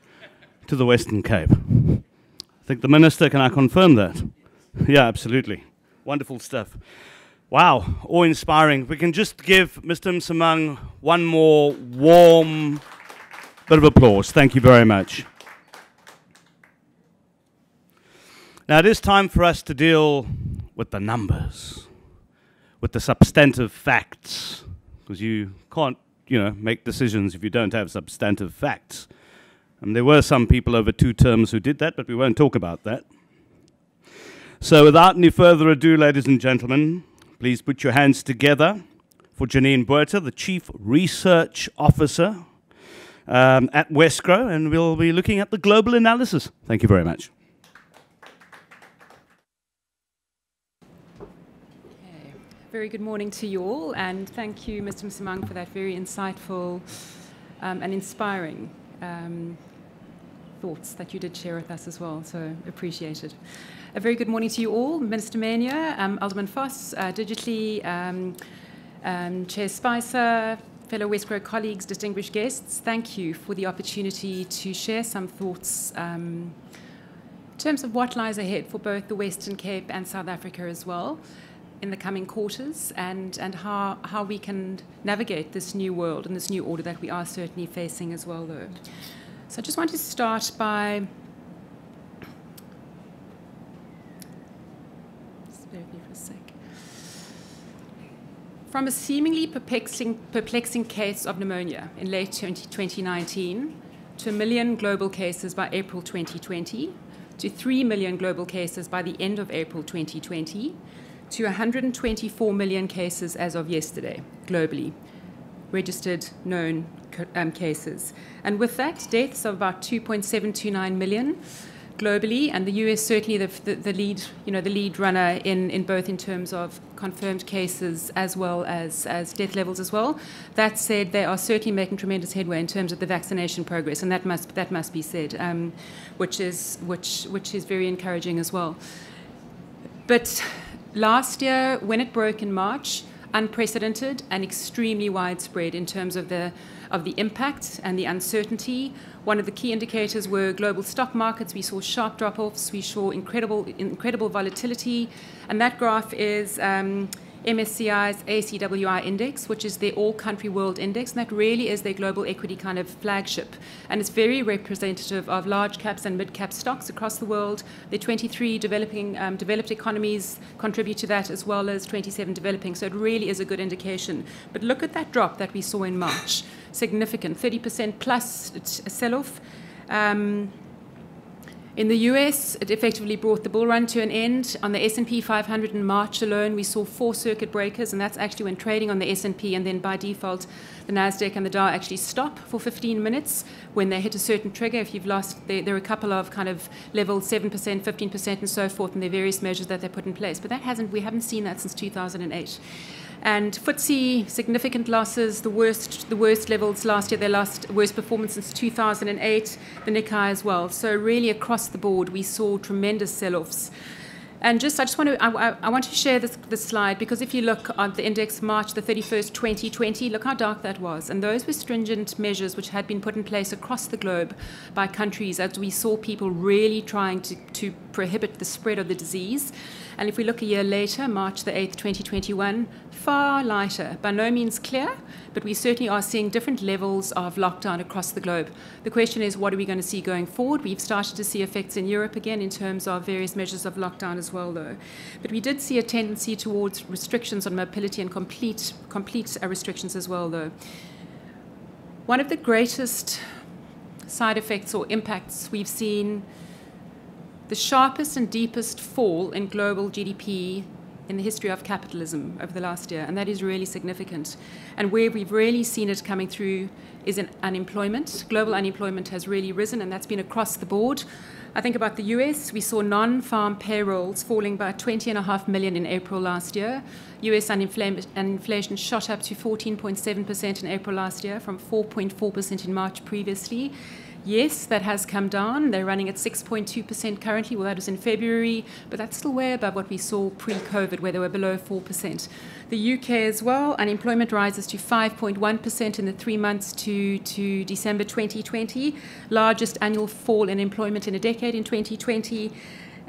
S1: to the Western Cape. I think the Minister, can I confirm that? Yeah, absolutely. Wonderful stuff. Wow, awe-inspiring. We can just give Mr. Msimang one more warm bit of applause. Thank you very much. Now it is time for us to deal with the numbers, with the substantive facts, because you can't, make decisions if you don't have substantive facts. And there were some people over 2 terms who did that, but we won't talk about that. So without any further ado, ladies and gentlemen, please put your hands together for Janine Buerta, the Chief Research Officer at Wesgro, and we'll be looking at the global analysis. Thank you very much.
S6: Okay. Very good morning to you all, and thank you, Mr. Msimang, for that very insightful and inspiring thoughts that you did share with us as well, so appreciated. A very good morning to you all. Minister Mania, Alderman Foss, digitally, Chair Spicer, fellow Wesgro colleagues, distinguished guests, thank you for the opportunity to share some thoughts in terms of what lies ahead for both the Western Cape and South Africa as well. in the coming quarters, and how we can navigate this new world and this new order that we are certainly facing as well, though. So I just want to start by... Just bear with me for a sec. From a seemingly perplexing case of pneumonia in late 2019 to 1 million global cases by April 2020, to 3 million global cases by the end of April 2020, to 124 million cases as of yesterday, globally, registered known cases. And with that, deaths of about 2.729 million globally, and the US certainly the lead, the lead runner in both in terms of confirmed cases as well as death levels as well. That said, they are certainly making tremendous headway in terms of the vaccination progress, and that must be said, which is very encouraging as well. But last year, when it broke in March, unprecedented and extremely widespread in terms of the impact and the uncertainty. One of the key indicators were global stock markets. We saw sharp drop-offs. We saw incredible volatility. And that graph is MSCI's ACWI index, which is their all-country world index, and that really is their global equity kind of flagship. And it's very representative of large caps and mid-cap stocks across the world. The 23 developed economies contribute to that, as well as 27 developing. So it really is a good indication. But look at that drop that we saw in March. Significant, 30% plus sell-off. In the US, it effectively brought the bull run to an end. On the S&P 500 in March alone, we saw 4 circuit breakers, and that's actually when trading on the S&P, and then by default, the NASDAQ and the Dow actually stop for 15 minutes when they hit a certain trigger. If you've lost, there are a couple of kind of levels, 7%, 15%, and so forth, and there are various measures that they put in place. But we haven't seen that since 2008. And FTSE, significant losses, the worst levels last year, their worst performance since 2008, the Nikkei as well. So really across the board, we saw tremendous sell-offs. And I want to share this slide, because if you look at the index March the 31st, 2020, look how dark that was. And those were stringent measures which had been put in place across the globe by countries as we saw people really trying to prohibit the spread of the disease. And if we look a year later, March the 8th, 2021, far lighter, by no means clear, but we certainly are seeing different levels of lockdown across the globe. The question is, what are we going to see going forward? We've started to see effects in Europe again in terms of various measures of lockdown as well, though. But we did see a tendency towards restrictions on mobility and complete restrictions as well, though. One of the greatest side effects or impacts we've seen, the sharpest and deepest fall in global GDP in the history of capitalism over the last year, and that is really significant. And where we've really seen it coming through is in unemployment. Global unemployment has really risen, and that's been across the board. I think about the US, we saw non-farm payrolls falling by 20.5 million in April last year. US inflation shot up to 14.7% in April last year from 4.4% in March previously. Yes, that has come down. They're running at 6.2% currently. Well, that was in February, but that's still way above what we saw pre-COVID, where they were below 4%. The UK as well, unemployment rises to 5.1% in the 3 months to December 2020, largest annual fall in employment in a decade in 2020.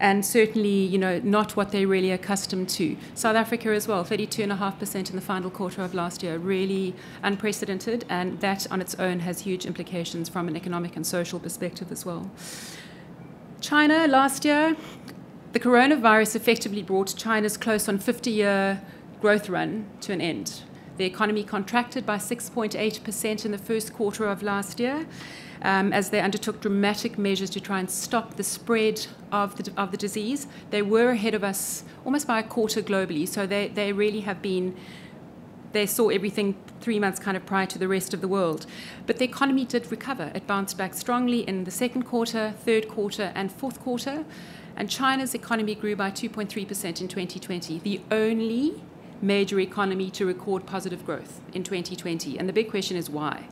S6: And certainly, not what they're really accustomed to. South Africa as well, 32.5% in the final quarter of last year, really unprecedented, and that on its own has huge implications from an economic and social perspective as well. China last year, the coronavirus effectively brought China's close on 50-year growth run to an end. The economy contracted by 6.8% in the first quarter of last year, as they undertook dramatic measures to try and stop the spread of the disease. They were ahead of us almost by a quarter globally, so they really have been, they saw everything 3 months kind of prior to the rest of the world. But the economy did recover. It bounced back strongly in the second quarter, third quarter, and fourth quarter, and China's economy grew by 2.3% in 2020, the only major economy to record positive growth in 2020. And the big question is why?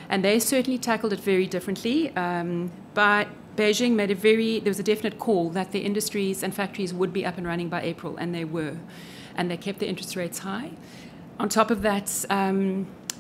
S6: And they certainly tackled it very differently. But Beijing there was a definite call that the industries and factories would be up and running by April, and they were. And they kept the interest rates high. On top of that,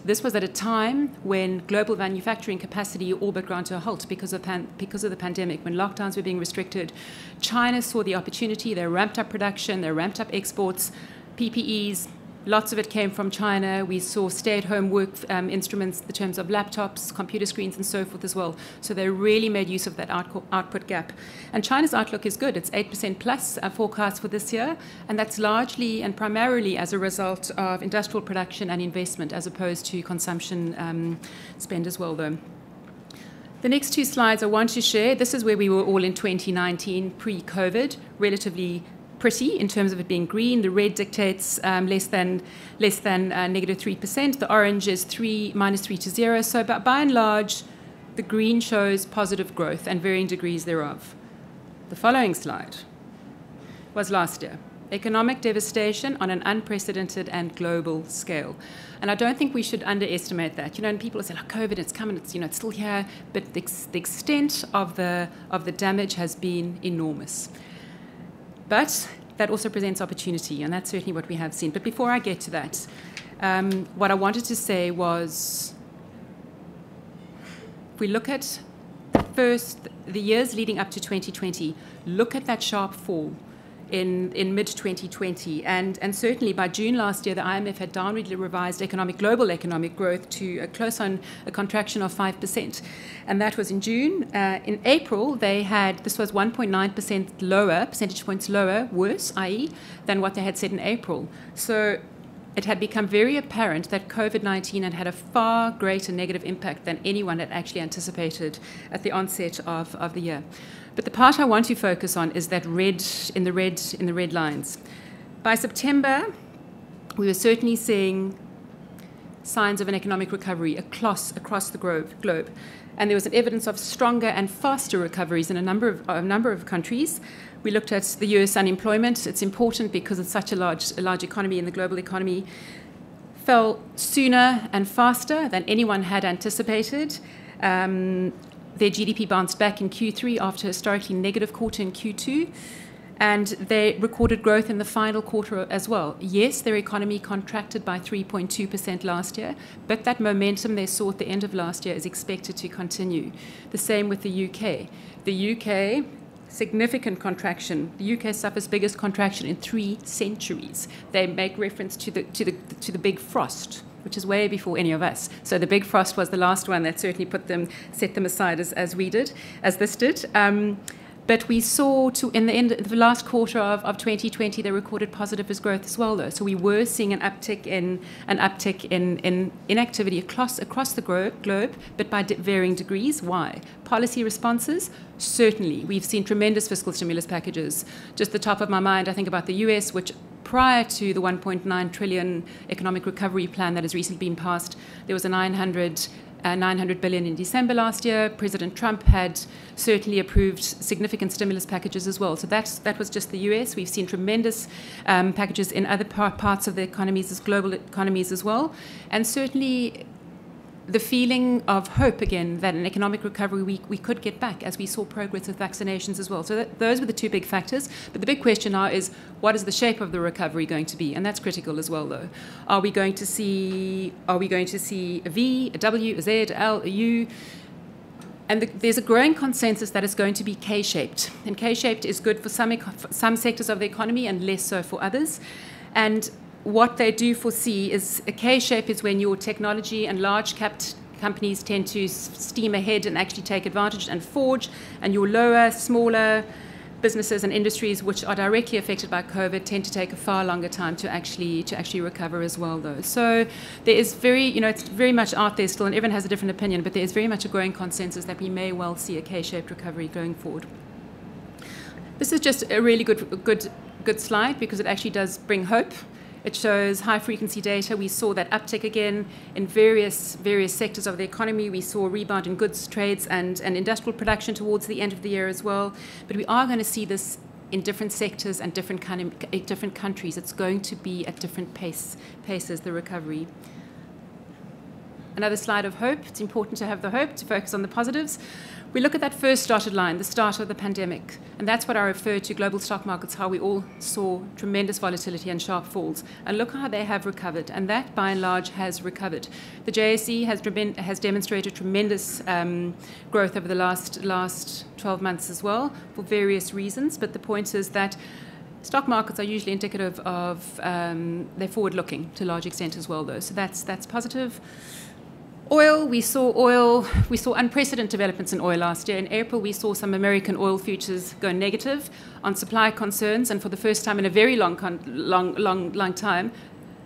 S6: this was at a time when global manufacturing capacity all but ground to a halt because of the pandemic, when lockdowns were being restricted. China saw the opportunity. They ramped up production, they ramped up exports. PPEs, lots of it came from China. We saw stay-at-home work instruments in terms of laptops, computer screens, and so forth as well. So they really made use of that output gap. And China's outlook is good. It's 8% plus forecast for this year, and that's largely and primarily as a result of industrial production and investment as opposed to consumption spend as well, though. The next two slides I want to share, this is where we were all in 2019, pre-COVID, relatively pretty in terms of it being green. The red dictates less than negative 3%. The orange is -3 to 0. So by and large, the green shows positive growth and varying degrees thereof. The following slide was last year. Economic devastation on an unprecedented and global scale. And I don't think we should underestimate that. And people say, COVID, it's coming, it's still here. But the extent of the damage has been enormous. But that also presents opportunity, and that's certainly what we have seen. But before I get to that, what I wanted to say was, if we look at the years leading up to 2020, look at that sharp fall in mid-2020. And certainly by June last year, the IMF had downwardly revised global economic growth to close on a contraction of 5%. And that was in June. In April, this was 1.9% lower, percentage points lower, worse, i.e., than what they had said in April. So it had become very apparent that COVID-19 had had a far greater negative impact than anyone had actually anticipated at the onset of the year. But the part I want to focus on is that in the red lines. By September, we were certainly seeing signs of an economic recovery across the globe. And there was an evidence of stronger and faster recoveries in a number of countries. We looked at the US unemployment. It's important because it's such a large economy, and the global economy fell sooner and faster than anyone had anticipated. Their GDP bounced back in Q3 after a historically negative quarter in Q2, and they recorded growth in the final quarter as well. Yes, their economy contracted by 3.2% last year, but that momentum they saw at the end of last year is expected to continue. The same with the UK. The UK, significant contraction. The UK suffers biggest contraction in 3 centuries. They make reference to the big frost, which is way before any of us. So the big frost was the last one that certainly set them aside as this did. But we saw in the last quarter of 2020, they recorded positive growth as well, though. So we were seeing an uptick in activity across the globe, but by varying degrees. Why? Policy responses? Certainly. We've seen tremendous fiscal stimulus packages. Just the top of my mind, I think about the US, which prior to the 1.9 trillion economic recovery plan that has recently been passed, there was a 900 billion in December last year. President Trump had certainly approved significant stimulus packages as well. So that was just the US. We've seen tremendous packages in other parts of the economies, global economies as well. And certainly the feeling of hope again that an economic recovery we could get back as we saw progress with vaccinations as well. So those were the two big factors. But the big question now is, what is the shape of the recovery going to be? And that's critical as well, though. Are we going to see a V, a W, a Z, a L, a U? And there's a growing consensus that it's going to be K-shaped. And K-shaped is good for some sectors of the economy and less so for others. And what they do foresee is a K-shape is when your technology and large-capped companies tend to steam ahead and actually take advantage and forge, and your lower, smaller businesses and industries which are directly affected by COVID tend to take a far longer time to actually recover as well, though. So there is it's very much out there still, and everyone has a different opinion, but there is very much a growing consensus that we may well see a K-shaped recovery going forward. This is just a really good slide because it actually does bring hope. It shows high-frequency data. We saw that uptick again in various sectors of the economy. We saw a rebound in goods, trades, and industrial production towards the end of the year as well. But we are going to see this in different sectors and different countries. It's going to be at different paces, the recovery. Another slide of hope. It's important to have the hope, to focus on the positives. We look at that first dotted line, the start of the pandemic, and that's what I referred to global stock markets, how we all saw tremendous volatility and sharp falls. And look how they have recovered, and that, by and large, has recovered. The JSE has demonstrated tremendous growth over the last 12 months as well, for various reasons, but the point is that Stock markets are usually indicative of they're forward-looking to a large extent as well, though. So that's positive. Oil, we saw unprecedented developments in oil last year. In April, we saw some American oil futures go negative on supply concerns, and for the first time in a very long time,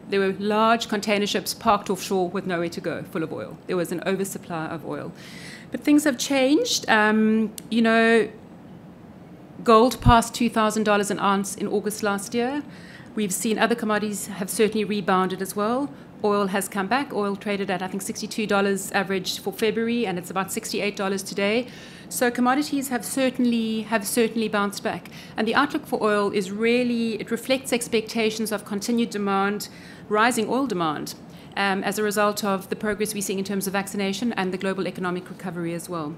S6: there were large container ships parked offshore with nowhere to go, full of oil. There was an oversupply of oil. But things have changed. Gold passed $2,000 an ounce in August last year. We've seen other commodities have certainly rebounded as well. Oil has come back. Oil traded at, I think, $62 average for February, and it's about $68 today. So commodities have certainly bounced back. And the outlook for oil is really, it reflects expectations of continued demand, rising oil demand, as a result of the progress we're seeing in terms of vaccination and the global economic recovery as well.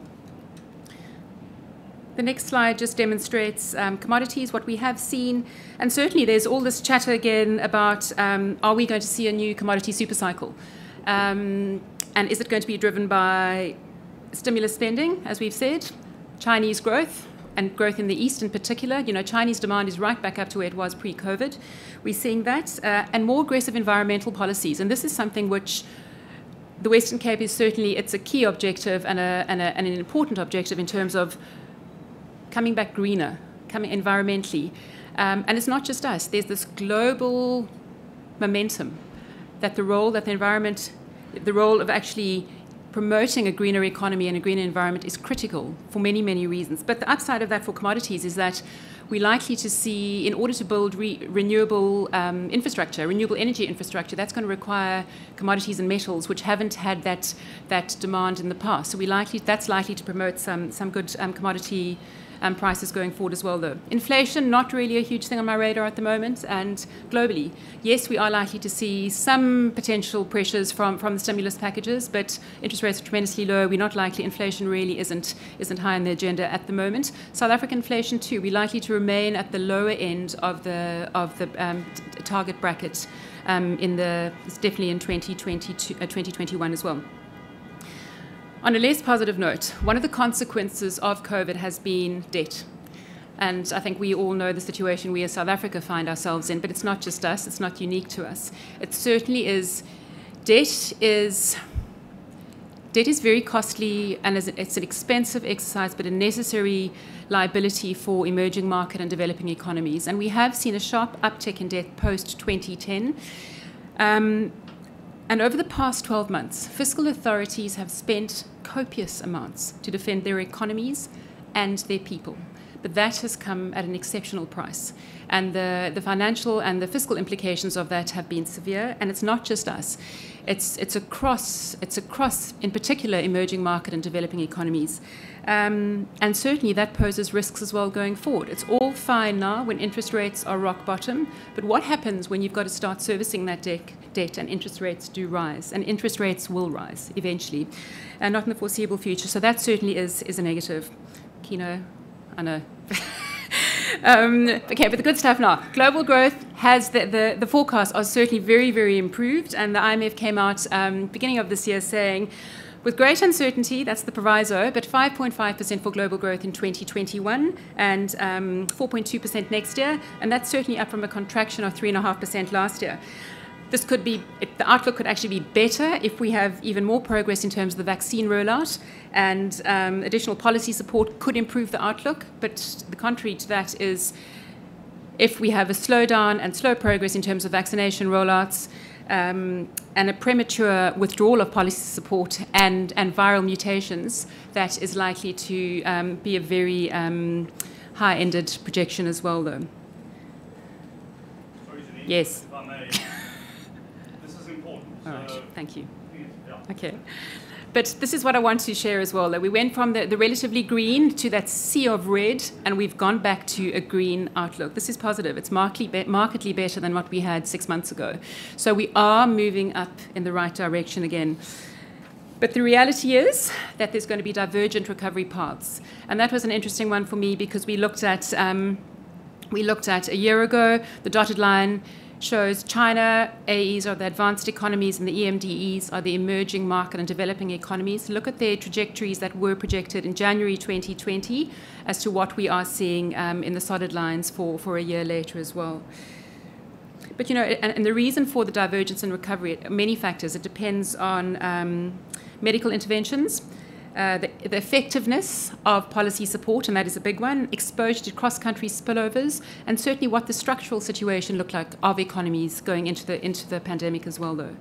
S6: The next slide just demonstrates commodities, what we have seen. And certainly there's all this chatter again about are we going to see a new commodity supercycle? And is it going to be driven by stimulus spending, as we've said, Chinese growth, and growth in the East in particular? Chinese demand is right back up to where it was pre-COVID. We're seeing that. And more aggressive environmental policies. And this is something which the Western Cape is certainly, it's a key objective and an important objective in terms of coming back greener, coming environmentally. And it's not just us. There's this global momentum that the role of actually promoting a greener economy and a greener environment is critical for many, many reasons. But the upside of that for commodities is that we're likely to see, in order to build renewable infrastructure, renewable energy infrastructure, that's going to require commodities and metals which haven't had that demand in the past. So that's likely to promote some good commodity prices going forward as well, though. Inflation, not really a huge thing on my radar at the moment. And globally, yes, we are likely to see some potential pressures from the stimulus packages, but interest rates are tremendously low. We're not likely. Inflation really isn't high on the agenda at the moment. South African inflation too. We're likely to remain at the lower end of the target bracket definitely in 2021 as well. On a less positive note, one of the consequences of COVID has been debt. And I think we all know the situation we as South Africa find ourselves in, but it's not just us, it's not unique to us. It certainly is. Debt is very costly, and it's an expensive exercise, but a necessary liability for emerging market and developing economies. And we have seen a sharp uptick in debt post-2010. And over the past 12 months, fiscal authorities have spent copious amounts to defend their economies and their people. But that has come at an exceptional price. And the financial and the fiscal implications of that have been severe. And it's not just us. It's across, in particular, emerging market and developing economies. And certainly that poses risks as well going forward. It's all fine now when interest rates are rock bottom. But what happens when you've got to start servicing that debt and interest rates do rise? And interest rates will rise eventually, and not in the foreseeable future. So that certainly is a negative. Kino, I know. Okay, but the good stuff now. Global growth has the forecasts are certainly very, very improved, and the IMF came out beginning of this year saying, with great uncertainty, that's the proviso, but 5.5% for global growth in 2021 and 4.2% next year, and that's certainly up from a contraction of 3.5% last year. This could be, the outlook could actually be better if we have even more progress in terms of the vaccine rollout, and additional policy support could improve the outlook. But the contrary to that is if we have a slowdown and slow progress in terms of vaccination rollouts, and a premature withdrawal of policy support and viral mutations, that is likely to be a very high-ended projection as well, though.
S1: Sorry, Janine,
S6: yes.
S1: if I may. This is important.
S6: All right, thank you.
S1: Yeah.
S6: Okay. But this is what I want to share as well, that we went from the relatively green to that sea of red, and we've gone back to a green outlook. This is positive. It's markedly better than what we had 6 months ago. So we are moving up in the right direction again. But the reality is that there's going to be divergent recovery paths. And that was an interesting one for me because we looked at a year ago, the dotted line shows China, AEs are the advanced economies, and the EMDEs are the emerging market and developing economies. Look at their trajectories that were projected in January 2020 as to what we are seeing in the solid lines for a year later as well. But, and the reason for the divergence in recovery, many factors. It depends on medical interventions, the effectiveness of policy support, and that is a big one, exposure to cross-country spillovers, and certainly what the structural situation looked like of economies going into the pandemic as well, though.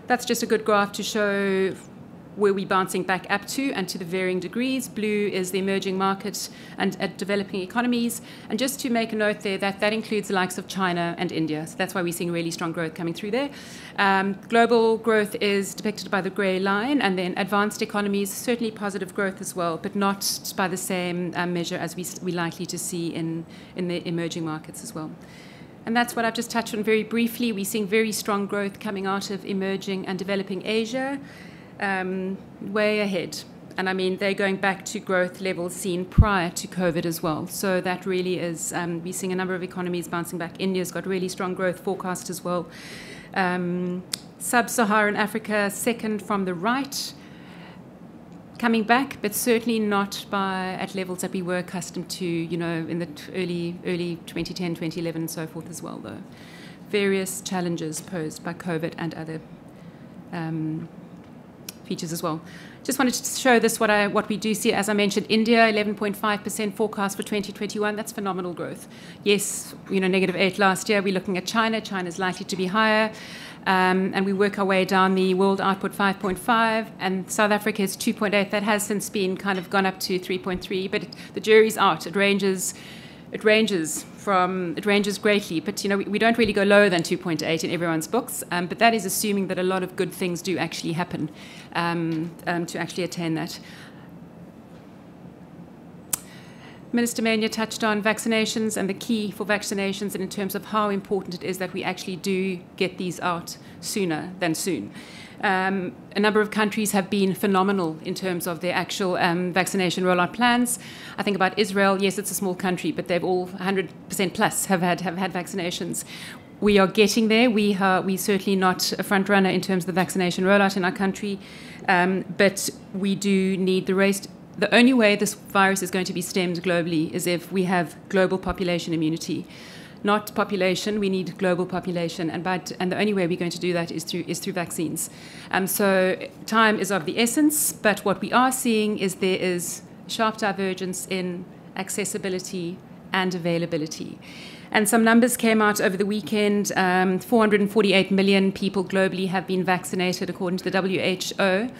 S6: That's just a good graph to show where we're bouncing back up to and to the varying degrees. Blue is the emerging markets and developing economies. And just to make a note there, that includes the likes of China and India. So that's why we're seeing really strong growth coming through there. Global growth is depicted by the grey line, and then advanced economies, certainly positive growth as well, but not by the same measure as we're likely to see in the emerging markets as well. And that's what I've just touched on very briefly. We're seeing very strong growth coming out of emerging and developing Asia. Way ahead. And I mean, they're going back to growth levels seen prior to COVID as well. So that really is, we're seeing a number of economies bouncing back. India's got really strong growth forecast as well. Sub-Saharan Africa, second from the right, coming back, but certainly not at levels that we were accustomed to, in the early 2010, 2011 and so forth as well, though. Various challenges posed by COVID and other features as well. Just wanted to show this, what we do see. As I mentioned, India, 11.5% forecast for 2021. That's phenomenal growth. Yes, -8 last year. We're looking at China. China's likely to be higher. And we work our way down the world output 5.5, and South Africa is 2.8. That has since been kind of gone up to 3.3, but the jury's out. It ranges greatly, but we don't really go lower than 2.8 in everyone's books, but that is assuming that a lot of good things do actually happen to actually attain that. Minister Mania touched on vaccinations and the key for vaccinations, and in terms of how important it is that we actually do get these out sooner than soon. A number of countries have been phenomenal in terms of their actual vaccination rollout plans. I think about Israel. Yes, it's a small country, but they've all 100% plus have had vaccinations. We are getting there. We're certainly not a front runner in terms of the vaccination rollout in our country, but we do need the race. The only way this virus is going to be stemmed globally is if we have global population immunity. Not population, we need global population, and the only way we're going to do that is through vaccines. So time is of the essence, but what we are seeing is there is sharp divergence in accessibility and availability. And some numbers came out over the weekend. 448 million people globally have been vaccinated according to the WHO.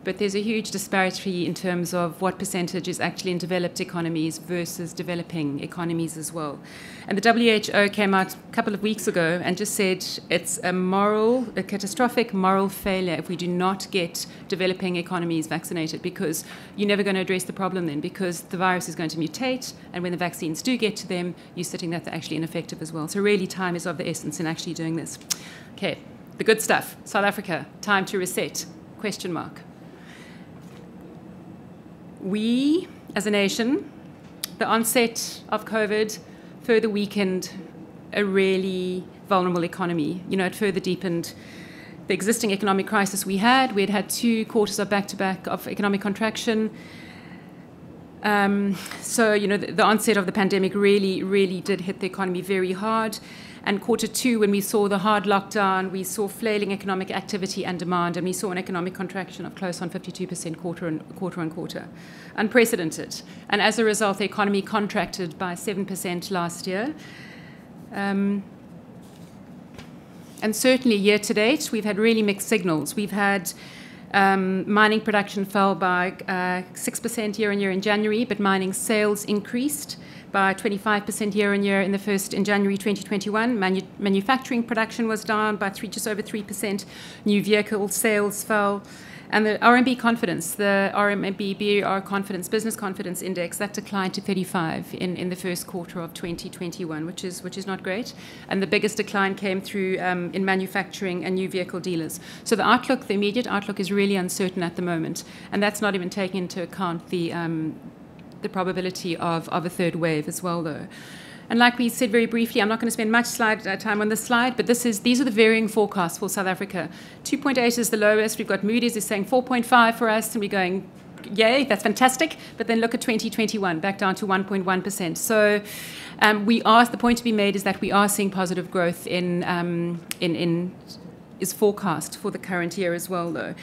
S6: But there's a huge disparity in terms of what percentage is actually in developed economies versus developing economies as well. And the WHO came out a couple of weeks ago and just said it's a catastrophic moral failure if we do not get developing economies vaccinated, because you're never going to address the problem then, because the virus is going to mutate, and when the vaccines do get to them, you're sitting there, they're actually ineffective as well. So really time is of the essence in actually doing this. Okay, the good stuff. South Africa, time to reset, ? We, as a nation, the onset of COVID further weakened a really vulnerable economy. It further deepened the existing economic crisis we had. We had 2 quarters of back-to-back of economic contraction. So, the onset of the pandemic really, really did hit the economy very hard. And quarter 2, when we saw the hard lockdown, we saw flailing economic activity and demand, and we saw an economic contraction of close on 52% quarter on quarter. Unprecedented. And as a result, the economy contracted by 7% last year. And certainly year to date, we've had really mixed signals. We've had mining production fell by 6% year on year in January, but mining sales increased by 25% year on year in January 2021. Manufacturing production was down by just over 3%. New vehicle sales fell. And the RMB confidence, the RMB BER confidence, business confidence index, that declined to 35 in the first quarter of 2021, which is not great. And the biggest decline came through in manufacturing and new vehicle dealers. So the immediate outlook is really uncertain at the moment. And that's not even taking into account the probability of a third wave as well, though. And like we said very briefly, I'm not going to spend much time on this slide, but these are the varying forecasts for South Africa. 2.8 is the lowest. We've got Moody's is saying 4.5 for us, and we're going, yay, that's fantastic. But then look at 2021, back down to 1.1%. So the point to be made is that we are seeing positive growth is forecast for the current year as well, though.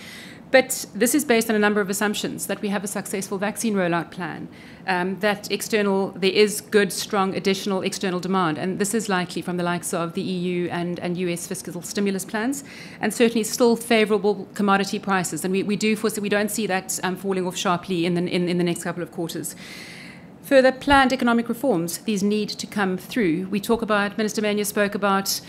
S6: But this is based on a number of assumptions, that we have a successful vaccine rollout plan, that there is good, strong, additional external demand, and this is likely from the likes of the EU and US fiscal stimulus plans, and certainly still favourable commodity prices. And we don't see that falling off sharply in the next couple of quarters. Further planned economic reforms, these need to come through. Minister Mania spoke about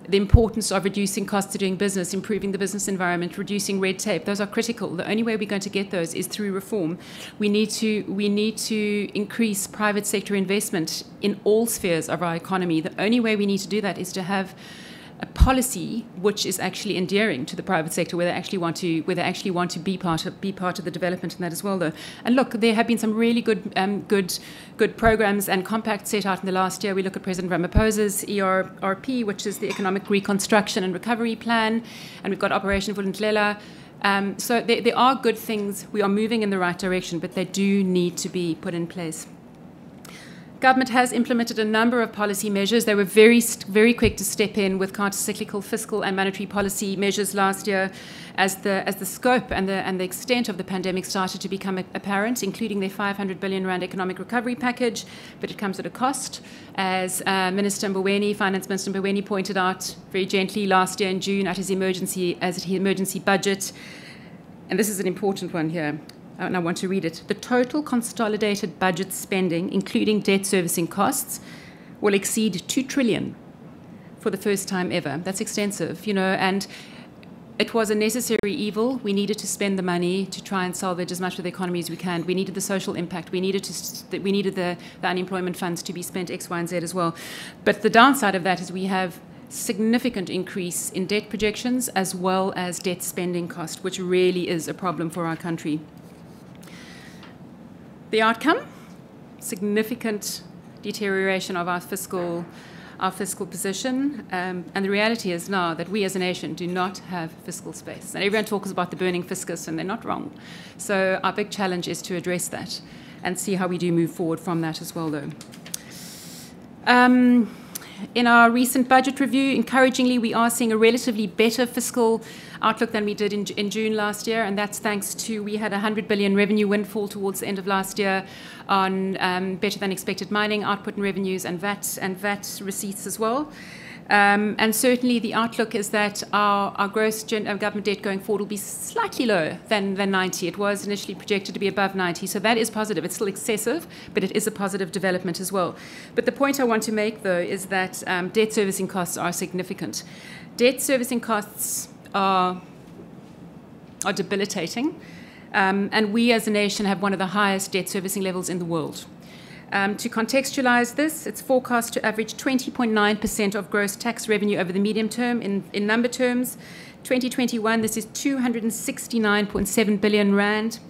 S6: the importance of reducing costs of doing business, improving the business environment, reducing red tape. Those are critical. The only way we're going to get those is through reform. We need to increase private sector investment in all spheres of our economy. The only way we need to do that is to have a policy which is actually endearing to the private sector, where they actually want to be part of the development in that as well, though. And look, there have been some really good programs and compacts set out in the last year. We look at President Ramaphosa's ERP, which is the Economic Reconstruction and Recovery Plan, and we've got Operation Vulindlela. So there are good things. We are moving in the right direction, but they do need to be put in place. Government has implemented a number of policy measures. They were very, very quick to step in with counter-cyclical fiscal and monetary policy measures last year as the scope and the extent of the pandemic started to become apparent, including their 500 billion rand economic recovery package, but it comes at a cost. As Finance Minister Mboweni pointed out very gently last year in June at his emergency budget, and this is an important one here, and I want to read it. The total consolidated budget spending, including debt servicing costs, will exceed 2 trillion for the first time ever. That's extensive, and it was a necessary evil. We needed to spend the money to try and salvage as much of the economy as we can. We needed the social impact. We needed the unemployment funds to be spent X, Y, and Z as well. But the downside of that is we have significant increase in debt projections as well as debt spending cost, which really is a problem for our country. The outcome, significant deterioration of our fiscal position, and the reality is now that we as a nation do not have fiscal space. And everyone talks about the burning fiscus, and they're not wrong. So our big challenge is to address that and see how we do move forward from that as well, though. In our recent budget review, encouragingly, we are seeing a relatively better fiscal outlook than we did in June last year, and that's thanks to, we had a 100 billion revenue windfall towards the end of last year on better than expected mining output and revenues and VAT receipts as well. And certainly the outlook is that our gross government debt going forward will be slightly lower than 90. It was initially projected to be above 90, so that is positive. It's still excessive, but it is a positive development as well. But the point I want to make, though, is that debt servicing costs are significant. Debt servicing costs are debilitating, and we as a nation have one of the highest debt servicing levels in the world. To contextualize this, it's forecast to average 20.9% of gross tax revenue over the medium term. In number terms, 2021, this is 269.7 billion rand.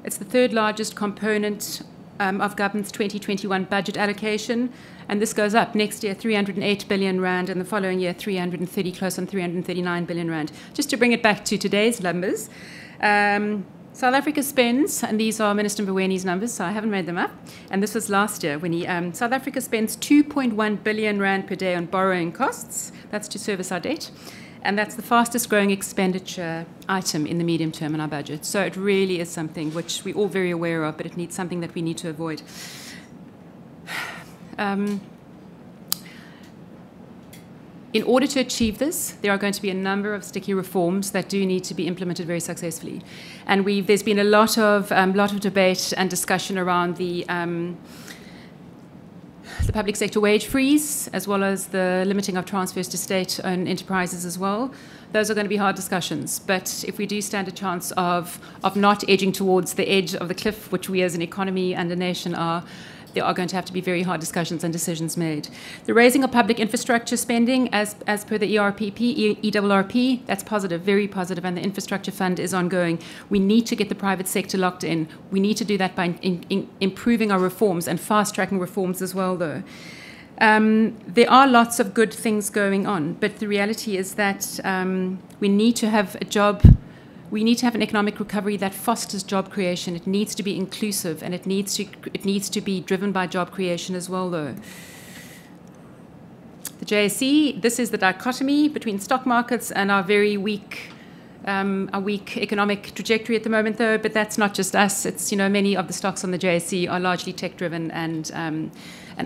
S6: It's the third largest component of government's 2021 budget allocation, and this goes up next year, 308 billion rand, and the following year, close on 339 billion rand. Just to bring it back to today's numbers, South Africa spends, and these are Minister Mboweni's numbers, so I haven't made them up, and this was last year when South Africa spends 2.1 billion rand per day on borrowing costs. That's to service our debt, and that's the fastest growing expenditure item in the medium term in our budget. So it really is something which we're all very aware of, but it needs something that we need to avoid. In order to achieve this, there are going to be a number of sticky reforms that do need to be implemented very successfully. And there's been a lot of debate and discussion around the public sector wage freeze, as well as the limiting of transfers to state-owned enterprises as well. Those are going to be hard discussions. But if we do stand a chance of not edging towards the edge of the cliff, which we as an economy and a nation are, there are going to have to be very hard discussions and decisions made. The raising of public infrastructure spending, as per the ERRP, that's positive, very positive, and the infrastructure fund is ongoing. We need to get the private sector locked in. We need to do that by improving our reforms and fast-tracking reforms as well, though. There are lots of good things going on, but the reality is that we need to have a job. We need to have an economic recovery that fosters job creation. It needs to be inclusive, and it needs to be driven by job creation as well, though. The JSE, this is the dichotomy between stock markets and our very weak economic trajectory at the moment, though. But that's not just us. It's, many of the stocks on the JSE are largely tech-driven, and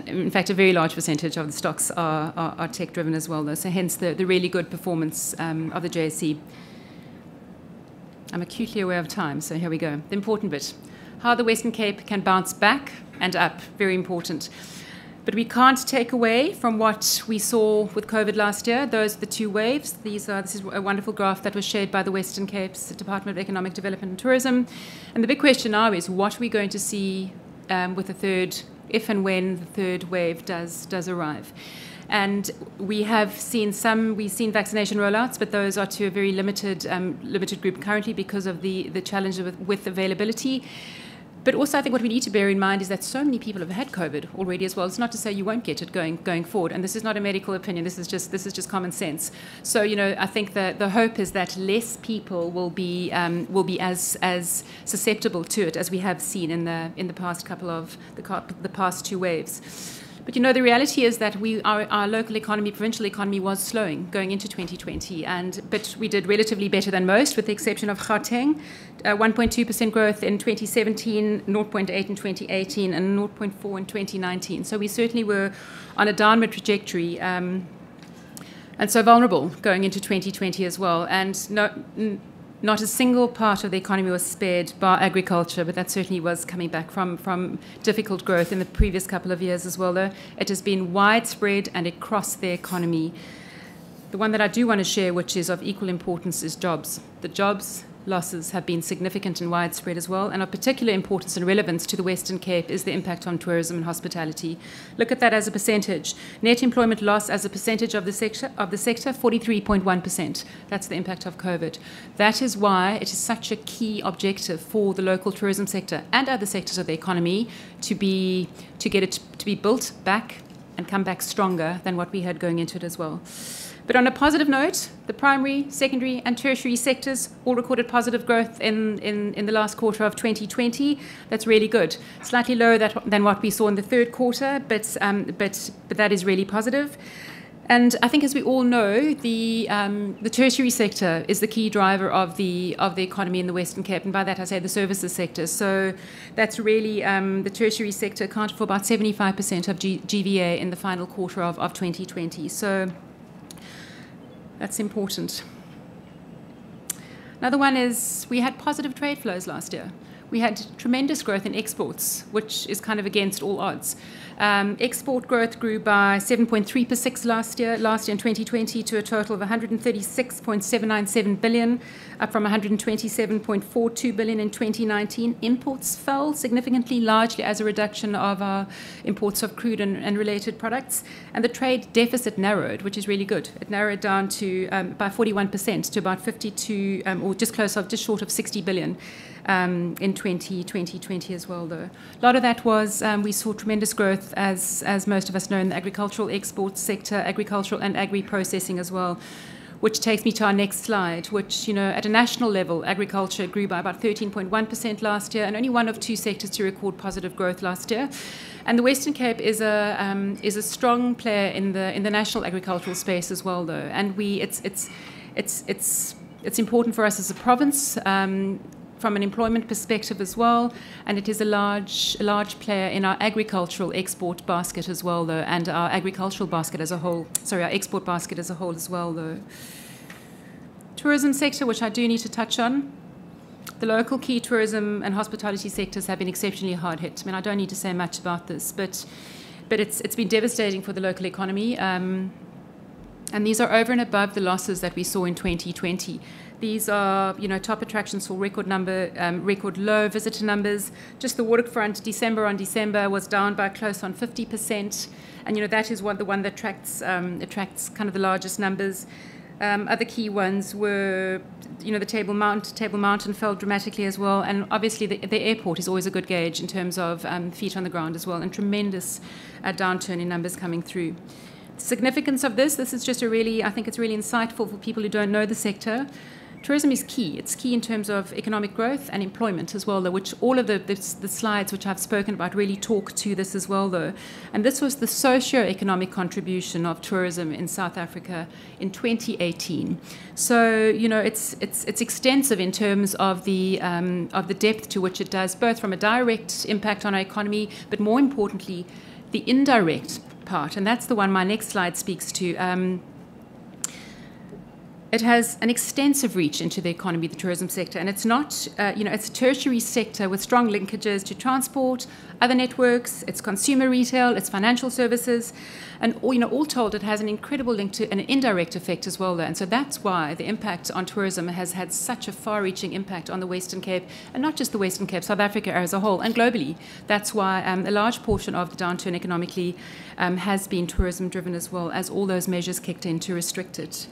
S6: in fact, a very large percentage of the stocks are tech-driven as well, though. So hence the really good performance of the JSE. I'm acutely aware of time, so here we go. The important bit. How the Western Cape can bounce back and up. Very important. But we can't take away from what we saw with COVID last year. Those are the two waves. This is a wonderful graph that was shared by the Western Cape's Department of Economic Development and Tourism. And the big question now is, what are we going to see with the third, if and when the third wave does arrive? And we've seen vaccination rollouts, but those are to a very limited group currently because of the challenge with availability. But also, I think what we need to bear in mind is that so many people have had COVID already as well. It's not to say you won't get it going forward. And this is not a medical opinion. This is just common sense. So, I think the hope is that less people will be as susceptible to it as we have seen in the past the past two waves. But the reality is that our local economy, provincial economy, was slowing going into 2020, but we did relatively better than most, with the exception of Gauteng, 1.2% growth in 2017, 0.8% in 2018, and 0.4% in 2019. So we certainly were on a downward trajectory, and so vulnerable going into 2020 as well. And not a single part of the economy was spared by agriculture, but that certainly was coming back from difficult growth in the previous couple of years as well, though. It has been widespread and across the economy. The one that I do want to share, which is of equal importance, is jobs. The jobs losses have been significant and widespread as well, and of particular importance and relevance to the Western Cape is the impact on tourism and hospitality. Look at that as a percentage. Net employment loss as a percentage of the sector, 43.1%. That's the impact of COVID. That is why it is such a key objective for the local tourism sector and other sectors of the economy to get it to be built back and come back stronger than what we had going into it as well. But on a positive note, the primary, secondary, and tertiary sectors all recorded positive growth in the last quarter of 2020. That's really good. Slightly lower than what we saw in the third quarter, but that is really positive. And I think, as we all know, the tertiary sector is the key driver of the economy in the Western Cape, and by that I say the services sector. So that's really the tertiary sector accounted for about 75% of GVA in the final quarter of 2020. So that's important. Another one is we had positive trade flows last year. We had tremendous growth in exports, which is kind of against all odds. Export growth grew by 7.3% last year in 2020 to a total of 136.797 billion, up from 127.42 billion in 2019. Imports fell significantly, largely as a reduction of our imports of crude and related products. And the trade deficit narrowed, which is really good. It narrowed down to by 41% to about 52, or just short of 60 billion. In 2020 as well, though. A lot of that was, we saw tremendous growth, as most of us know, in the agricultural export sector, agricultural and agri-processing as well, which takes me to our next slide, which, at a national level, agriculture grew by about 13.1% last year, and only one of two sectors to record positive growth last year. And the Western Cape is a strong player in the national agricultural space as well, though. And it's important for us as a province, from an employment perspective as well, and it is a large player in our agricultural export basket as well, though, and our agricultural basket as a whole. Sorry, our export basket as a whole as well, though. Tourism sector, which I do need to touch on. The local key tourism and hospitality sectors have been exceptionally hard hit. I mean, I don't need to say much about this, but it's been devastating for the local economy, and these are over and above the losses that we saw in 2020. These are, top attractions for record low visitor numbers. Just the waterfront, December on December, was down by close on 50%, and that is the one that attracts kind of the largest numbers. Other key ones were, the Table Mountain fell dramatically as well, and obviously the airport is always a good gauge in terms of feet on the ground as well, and tremendous downturn in numbers coming through. The significance of this is just I think it's really insightful for people who don't know the sector. Tourism is key. It's key in terms of economic growth and employment as well, though, which all of the slides which I've spoken about really talk to this as well, though. And this was the socio-economic contribution of tourism in South Africa in 2018. So, it's extensive in terms of the depth to which it does, both from a direct impact on our economy, but more importantly, the indirect part. And that's the one my next slide speaks to. It has an extensive reach into the economy, the tourism sector, and it's not, it's a tertiary sector with strong linkages to transport, other networks, it's consumer retail, it's financial services, and all told, it has an incredible link to an indirect effect as well there. And so that's why the impact on tourism has had such a far-reaching impact on the Western Cape, and not just the Western Cape, South Africa as a whole, and globally. That's why a large portion of the downturn economically has been tourism-driven as well, as all those measures kicked in to restrict it.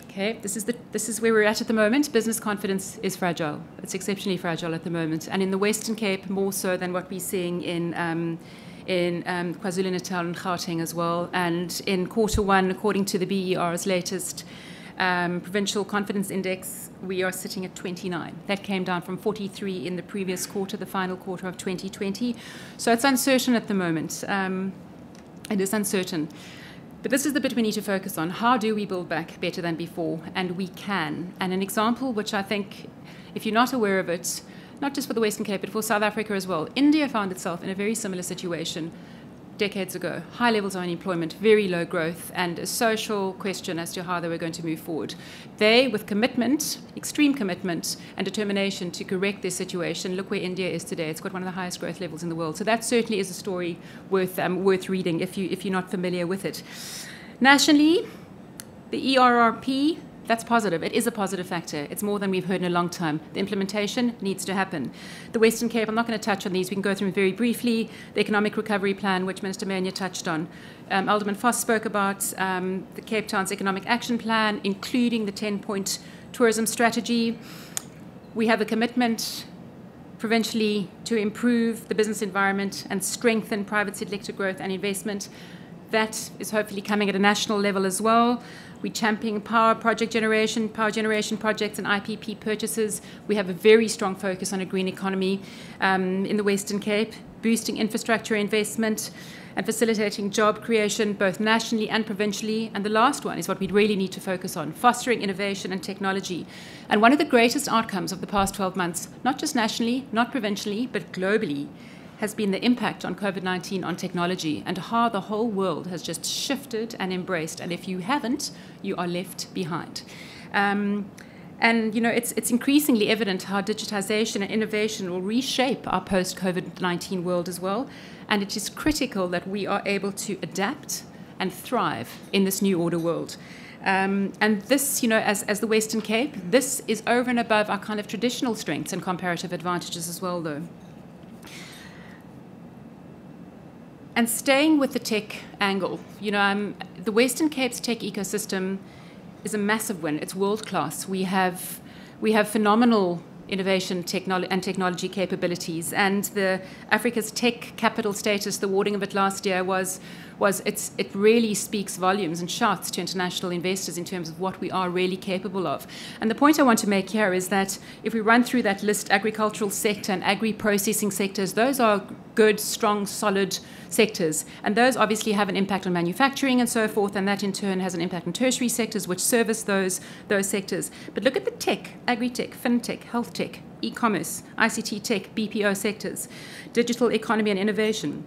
S6: Okay, this is where we're at the moment. Business confidence is fragile. It's exceptionally fragile at the moment, and in the Western Cape more so than what we're seeing in KwaZulu-Natal and Gauteng as well. And in Q1, according to the BER's latest provincial confidence index, we are sitting at 29. That came down from 43 in the previous quarter, the final quarter of 2020. So it's uncertain at the moment. It is uncertain. But this is the bit we need to focus on. How do we build back better than before? And we can. And an example which I think, if you're not aware of it, not just for the Western Cape, but for South Africa as well, India found itself in a very similar situation decades ago. High levels of unemployment, very low growth, and a social question as to how they were going to move forward. They, with commitment, extreme commitment and determination to correct their situation, look where India is today. It's got one of the highest growth levels in the world. So that certainly is a story worth reading if you're not familiar with it. Nationally, the ERRP, that's positive. It is a positive factor. It's more than we've heard in a long time. The implementation needs to happen. The Western Cape, I'm not going to touch on these. We can go through them very briefly. The Economic Recovery Plan, which Minister Mania touched on. Alderman Foss spoke about the Cape Town's Economic Action Plan, including the 10-point tourism strategy. We have a commitment provincially to improve the business environment and strengthen private sector growth and investment. That is hopefully coming at a national level as well. We're championing power generation projects and IPP purchases. We have a very strong focus on a green economy in the Western Cape, boosting infrastructure investment and facilitating job creation both nationally and provincially. And the last one is what we really need to focus on, fostering innovation and technology. And one of the greatest outcomes of the past 12 months, not just nationally, not provincially, but globally, has been the impact on COVID-19 on technology and how the whole world has just shifted and embraced. And if you haven't, you are left behind. And, it's increasingly evident how digitization and innovation will reshape our post-COVID-19 world as well. And it is critical that we are able to adapt and thrive in this new order world. And this, as the Western Cape, this is over and above our kind of traditional strengths and comparative advantages as well, though. And staying with the tech angle, the Western Cape's tech ecosystem is a massive win. It's world-class. We have phenomenal innovation and technology capabilities. And the Africa's tech capital status, the awarding of it last year, it really speaks volumes and shouts to international investors in terms of what we are really capable of. And the point I want to make here is that if we run through that list, agricultural sector and agri-processing sectors, those are good, strong, solid sectors. And those obviously have an impact on manufacturing and so forth, and that in turn has an impact on tertiary sectors which service those sectors. But look at the tech, agri-tech, fintech, health tech, e-commerce, ICT tech, BPO sectors, digital economy and innovation.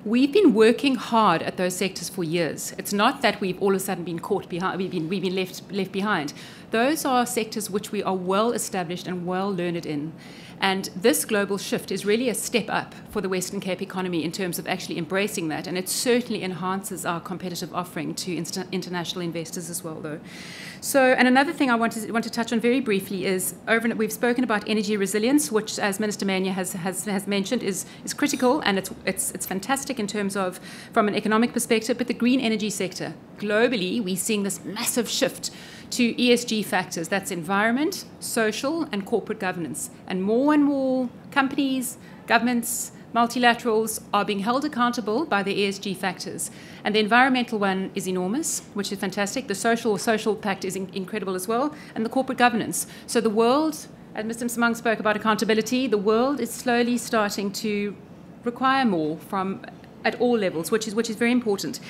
S6: We've been working hard at those sectors for years. It's not that we've all of a sudden been caught behind, we've been left behind. Those are sectors which we are well established and well learned in. And this global shift is really a step up for the Western Cape economy in terms of actually embracing that. And it certainly enhances our competitive offering to international investors as well, though. So, and another thing I want to touch on very briefly is, we've spoken about energy resilience, which, as Minister Mania has mentioned, is critical, and it's fantastic in terms of from an economic perspective. But the green energy sector, globally, we're seeing this massive shift to ESG factors. That's environment, social, and corporate governance. And more companies, governments, multilaterals are being held accountable by the ESG factors. And the environmental one is enormous, which is fantastic. The social pact is incredible as well. And the corporate governance. So the world, as Mr. Msimang spoke about accountability, the world is slowly starting to require more from at all levels, which is very important.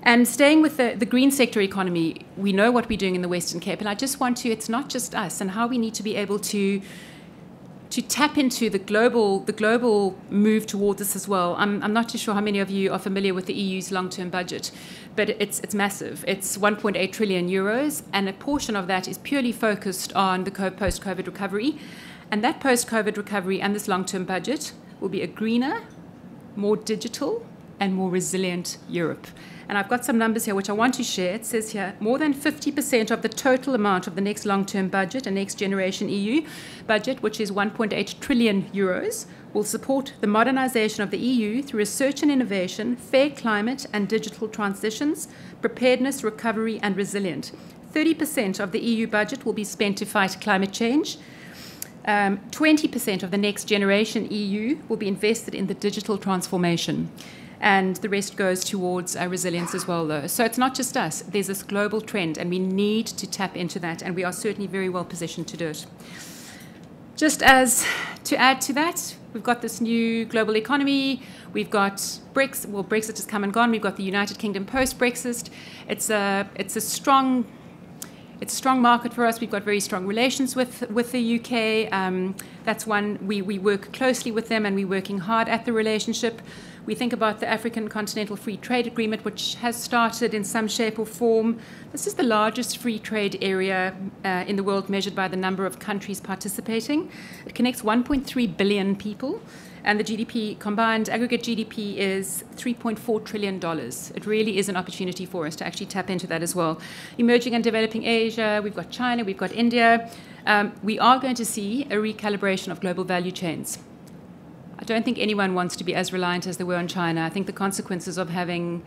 S6: And staying with the green sector economy, we know what we're doing in the Western Cape. And I just want to, it's not just us, and how we need to be able to tap into the global move towards this as well. I'm not too sure how many of you are familiar with the EU's long-term budget, but it's massive. It's 1.8 trillion euros, and a portion of that is purely focused on the post-COVID recovery. And that post-COVID recovery and this long-term budget will be a greener, more digital, and more resilient Europe. And I've got some numbers here which I want to share. It says here, more than 50% of the total amount of the next long-term budget and next generation EU budget, which is 1.8 trillion euros, will support the modernization of the EU through research and innovation, fair climate and digital transitions, preparedness, recovery, and resilient. 30% of the EU budget will be spent to fight climate change. 20% of the next generation EU will be invested in the digital transformation. And the rest goes towards resilience as well, though. So it's not just us. There's this global trend, and we need to tap into that, and we are certainly very well positioned to do it. Just as to add to that, we've got this new global economy. We've got Brexit. Well, Brexit has come and gone. We've got the United Kingdom post-Brexit. It's a strong market for us. We've got very strong relations with the UK. That's one we work closely with them, and we're working hard at the relationship. We think about the African Continental Free Trade Agreement, which has started in some shape or form. This is the largest free trade area in the world measured by the number of countries participating. It connects 1.3 billion people, and the GDP, combined aggregate GDP, is $3.4 trillion. It really is an opportunity for us to actually tap into that as well. Emerging and developing Asia, we've got China, we've got India. We are going to see a recalibration of global value chains. I don't think anyone wants to be as reliant as they were on China. I think the consequences of having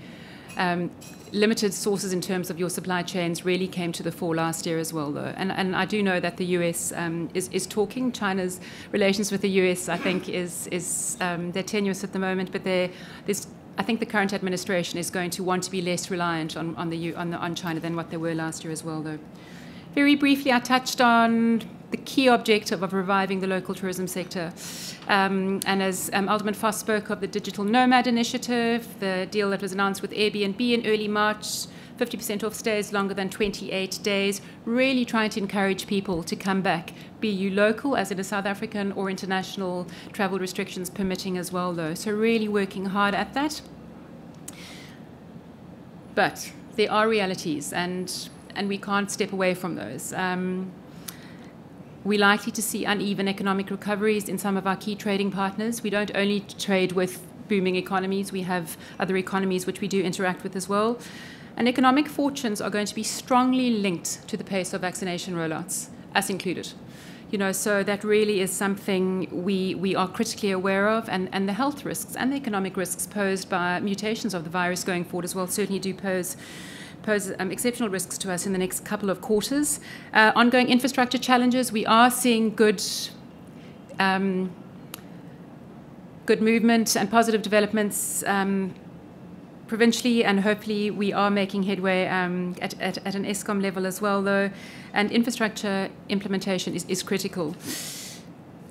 S6: limited sources in terms of your supply chains really came to the fore last year as well, though. And I do know that the US is talking. China's relations with the US, I think, they're tenuous at the moment, but I think the current administration is going to want to be less reliant on China than what they were last year as well, though. Very briefly, I touched on the key objective of reviving the local tourism sector. And as Alderman Foss spoke of the Digital Nomad Initiative, the deal that was announced with Airbnb in early March, 50% off stays longer than 28 days, really trying to encourage people to come back, be you local, as in a South African, or international travel restrictions permitting as well, though. So really working hard at that. But there are realities, and we can't step away from those. We're likely to see uneven economic recoveries in some of our key trading partners. We don't only trade with booming economies, we have other economies which we do interact with as well. And economic fortunes are going to be strongly linked to the pace of vaccination rollouts, us included. So that really is something we are critically aware of, and the health risks and the economic risks posed by mutations of the virus going forward as well certainly do pose exceptional risks to us in the next couple of quarters. Ongoing infrastructure challenges, we are seeing good movement and positive developments provincially, and hopefully we are making headway at an ESCOM level as well, though, and infrastructure implementation is critical.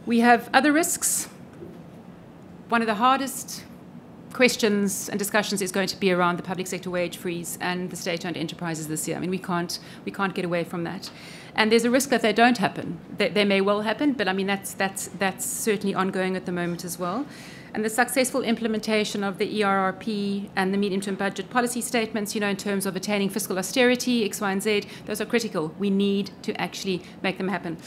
S6: We have other risks. One of the hardest questions and discussions is going to be around the public sector wage freeze and the state-owned enterprises this year. I mean, we can't get away from that. And there's a risk that they don't happen. They may well happen, but I mean, that's certainly ongoing at the moment as well. And the successful implementation of the ERRP and the medium-term budget policy statements, in terms of attaining fiscal austerity, X, Y, and Z, those are critical. We need to actually make them happen.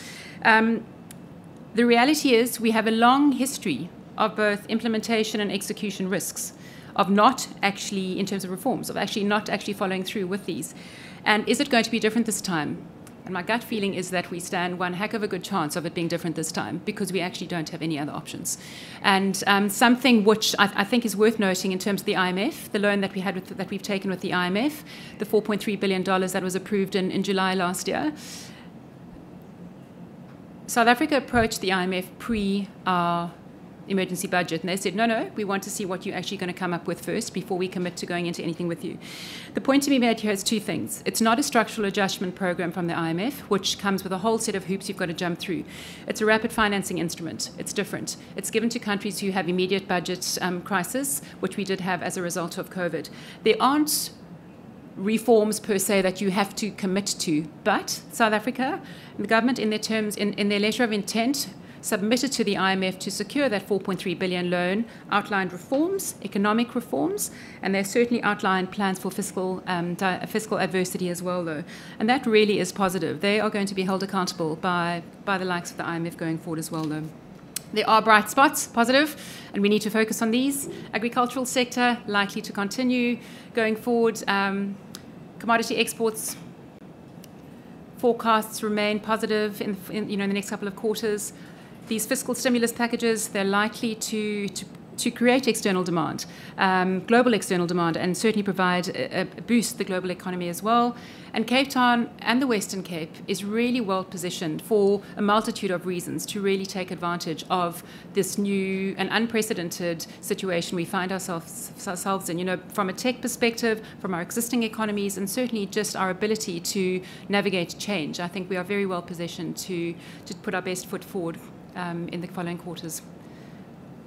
S6: The reality is we have a long history of both implementation and execution risks, of not actually, in terms of reforms, of actually not actually following through with these. And is it going to be different this time? And my gut feeling is that we stand one heck of a good chance of it being different this time because we actually don't have any other options. And something which I think is worth noting in terms of the IMF, the loan that we had that we've taken with the IMF, the $4.3 billion that was approved in July last year. South Africa approached the IMF pre our emergency budget, and they said, no, we want to see what you're actually going to come up with first before we commit to going into anything with you. The point to be made here is two things. It's not a structural adjustment program from the IMF, which comes with a whole set of hoops you've got to jump through. It's a rapid financing instrument. It's different. It's given to countries who have immediate budget crisis, which we did have as a result of COVID. There aren't reforms per se that you have to commit to, but South Africa, the government in their terms, in their letter of intent, submitted to the IMF to secure that 4.3 billion loan, outlined reforms, economic reforms, and they certainly outlined plans for fiscal adversity as well, though. And that really is positive. They are going to be held accountable by the likes of the IMF going forward as well, though. There are bright spots, positive, and we need to focus on these. Agricultural sector, likely to continue going forward. Commodity exports forecasts remain positive in the next couple of quarters. These fiscal stimulus packages, they're likely to create external demand, global external demand, and certainly provide a boost to the global economy as well. And Cape Town and the Western Cape is really well positioned for a multitude of reasons to really take advantage of this new and unprecedented situation we find ourselves in. From a tech perspective, from our existing economies, and certainly just our ability to navigate change. I think we are very well positioned to put our best foot forward in the following quarters.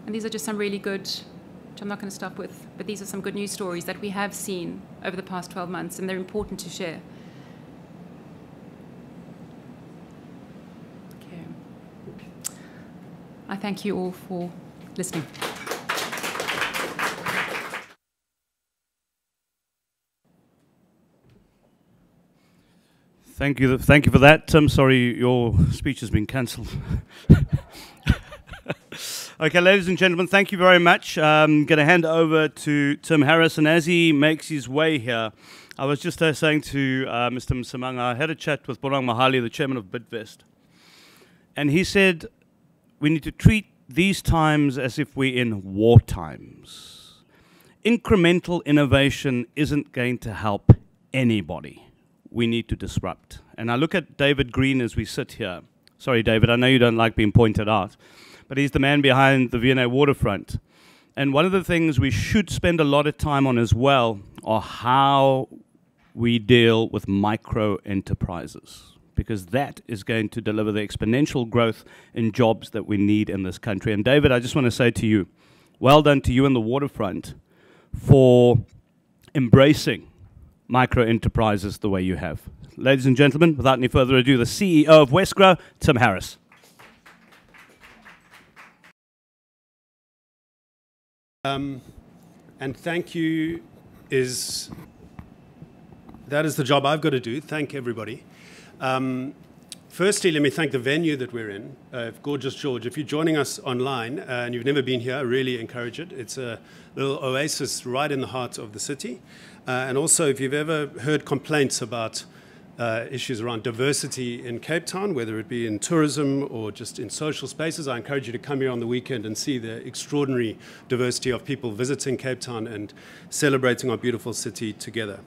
S6: And these are just some really good, which I'm not going to stop with, but these are some good news stories that we have seen over the past 12 months, and they're important to share. Okay. I thank you all for listening.
S1: Thank you for that, Tim. Sorry, your speech has been cancelled. Okay, ladies and gentlemen, thank you very much. I'm going to hand over to Tim Harris, and as he makes his way here, I was just saying to Mr. Msimanga, I had a chat with Borang Mahali, the chairman of Bidvest, and he said we need to treat these times as if we're in war times. Incremental innovation isn't going to help anybody. We need to disrupt. And I look at David Green as we sit here. Sorry, David, I know you don't like being pointed out, but he's the man behind the V&A waterfront. And one of the things we should spend a lot of time on as well are how we deal with micro enterprises, because that is going to deliver the exponential growth in jobs that we need in this country. And David, I just want to say to you, well done to you and the waterfront for embracing micro enterprises the way you have. Ladies and gentlemen, without any further ado, the CEO of Wesgro, Tim Harris.
S7: And thank you that is the job I've got to do. Thank everybody. Firstly, let me thank the venue that we're in, Gorgeous George. If you're joining us online and you've never been here, I really encourage it. It's a little oasis right in the heart of the city. And also, if you've ever heard complaints about issues around diversity in Cape Town, whether it be in tourism or just in social spaces, I encourage you to come here on the weekend and see the extraordinary diversity of people visiting Cape Town and celebrating our beautiful city together.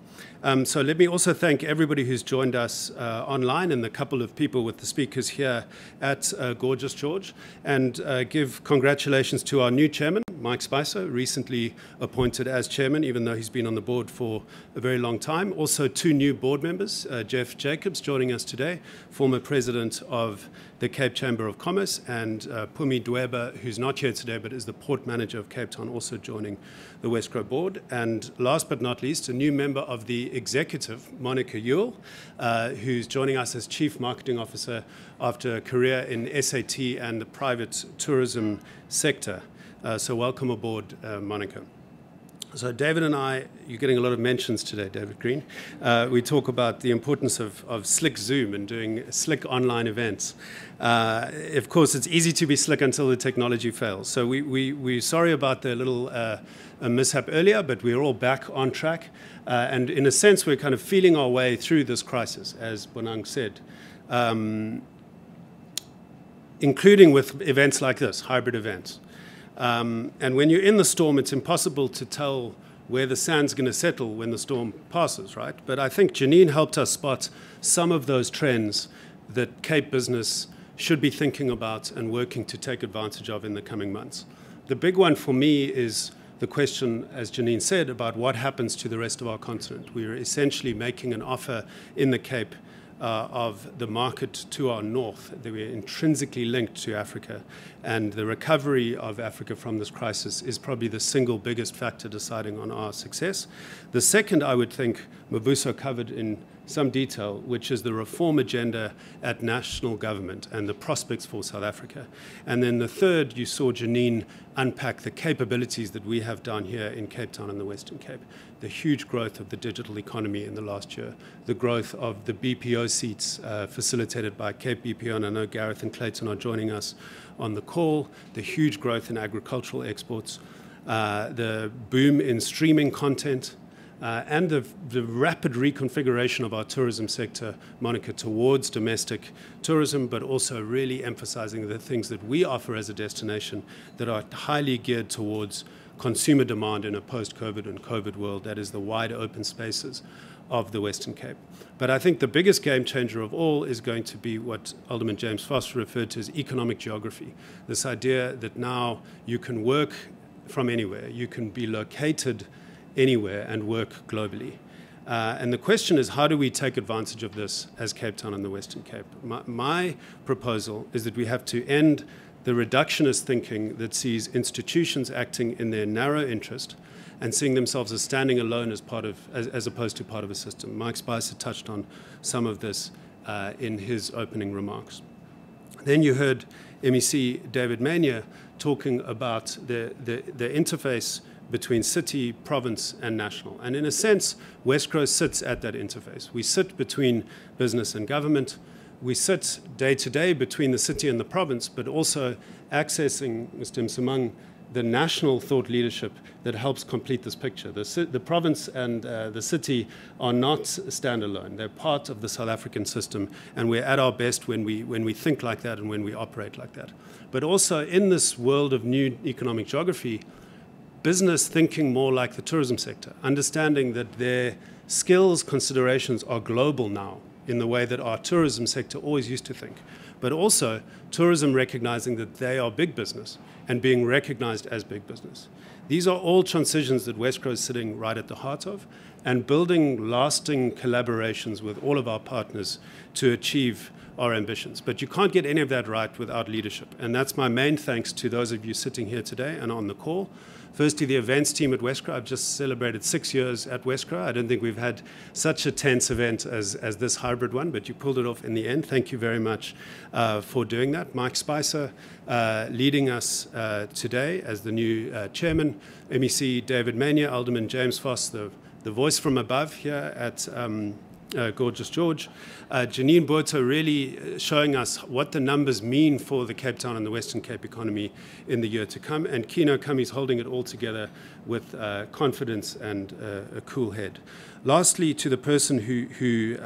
S7: So let me also thank everybody who's joined us online and the couple of people with the speakers here at Gorgeous George, and give congratulations to our new chairman, Mike Spicer, recently appointed as chairman, even though he's been on the board for a very long time. Also, two new board members, Jeff Jacobs joining us today, former president of the Cape Chamber of Commerce, and Pumi Dweba, who's not here today but is the port manager of Cape Town, also joining the Wesgro board. And last but not least, a new member of the executive, Monica Ewell, who's joining us as Chief Marketing Officer after a career in SAT and the private tourism sector. So welcome aboard, Monica. So David and I, you're getting a lot of mentions today, David Green. We talk about the importance of slick Zoom and doing slick online events. Of course, it's easy to be slick until the technology fails. So we're sorry about the little a mishap earlier, but we're all back on track. And in a sense, we're kind of feeling our way through this crisis, as Bonang said, including with events like this, hybrid events. And when you're in the storm, it's impossible to tell where the sand's going to settle when the storm passes, right? But I think Janine helped us spot some of those trends that Cape business should be thinking about and working to take advantage of in the coming months. The big one for me is the question, as Janine said, about what happens to the rest of our continent. We are essentially making an offer in the Cape of the market to our north. That we're intrinsically linked to Africa, and the recovery of Africa from this crisis is probably the single biggest factor deciding on our success. The second, I would think, Mavuso covered in some detail, which is the reform agenda at national government and the prospects for South Africa. And then the third, you saw Janine unpack the capabilities that we have down here in Cape Town and the Western Cape. The huge growth of the digital economy in the last year, the growth of the BPO seats facilitated by Cape BPO, and I know Gareth and Clayton are joining us on the call, the huge growth in agricultural exports, the boom in streaming content, and the rapid reconfiguration of our tourism sector, Monica, towards domestic tourism, but also really emphasizing the things that we offer as a destination that are highly geared towards consumer demand in a post-COVID and COVID world, that is the wide open spaces of the Western Cape. But I think the biggest game changer of all is going to be what Alderman James Foster referred to as economic geography. This idea that now you can work from anywhere, you can be located anywhere and work globally. And the question is, how do we take advantage of this as Cape Town and the Western Cape? My proposal is that we have to end the reductionist thinking that sees institutions acting in their narrow interest and seeing themselves as standing alone as opposed to part of a system. Mike Spicer touched on some of this in his opening remarks. Then you heard MEC David Mania talking about the interface between city, province, and national. And in a sense, Wesgro sits at that interface. We sit between business and government. We sit day to day between the city and the province, but also accessing, Mr. Msimang, the national thought leadership that helps complete this picture. The province and the city are not standalone. They're part of the South African system, and we're at our best when we think like that and when we operate like that. But also in this world of new economic geography, business thinking more like the tourism sector, understanding that their skills considerations are global now in the way that our tourism sector always used to think, but also tourism recognizing that they are big business and being recognized as big business. These are all transitions that Wesgro is sitting right at the heart of, and building lasting collaborations with all of our partners to achieve our ambitions. But you can't get any of that right without leadership. And that's my main thanks to those of you sitting here today and on the call. Firstly, the events team at Wesgro. I've just celebrated 6 years at Wesgro. I don't think we've had such a tense event as this hybrid one, but you pulled it off in the end. Thank you very much for doing that. Mike Spicer leading us today as the new chairman. MEC David Mania, Alderman James Foss, the voice from above here at Gorgeous George. Janine Boerter really showing us what the numbers mean for the Cape Town and the Western Cape economy in the year to come. And Kino Cummings holding it all together with confidence and a cool head. Lastly, to the person who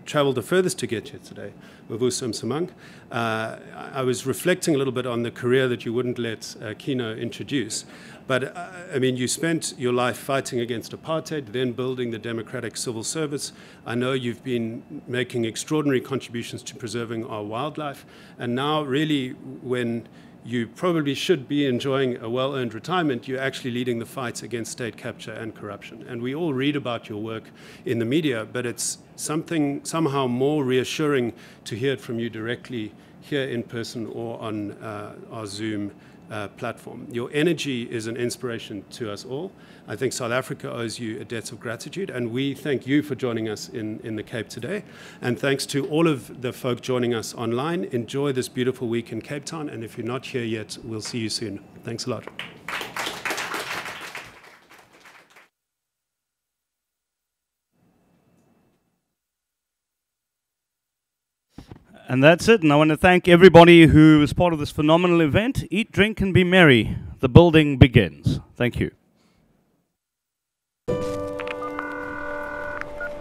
S7: traveled the furthest to get here today, Mavuso Msimang, I was reflecting a little bit on the career that you wouldn't let Kino introduce. But, I mean, you spent your life fighting against apartheid, then building the democratic civil service. I know you've been making extraordinary contributions to preserving our wildlife. And now, really, when you probably should be enjoying a well-earned retirement, you're actually leading the fight against state capture and corruption. And we all read about your work in the media, but it's something somehow more reassuring to hear it from you directly here in person or on our Zoom platform. Your energy is an inspiration to us all. I think South Africa owes you a debt of gratitude, and we thank you for joining us in the Cape today. And thanks to all of the folk joining us online. Enjoy this beautiful week in Cape Town, and if you're not here yet, we'll see you soon. Thanks a lot.
S1: And that's it. And I want to thank everybody who was part of this phenomenal event. Eat, drink, and be merry. The building begins. Thank you.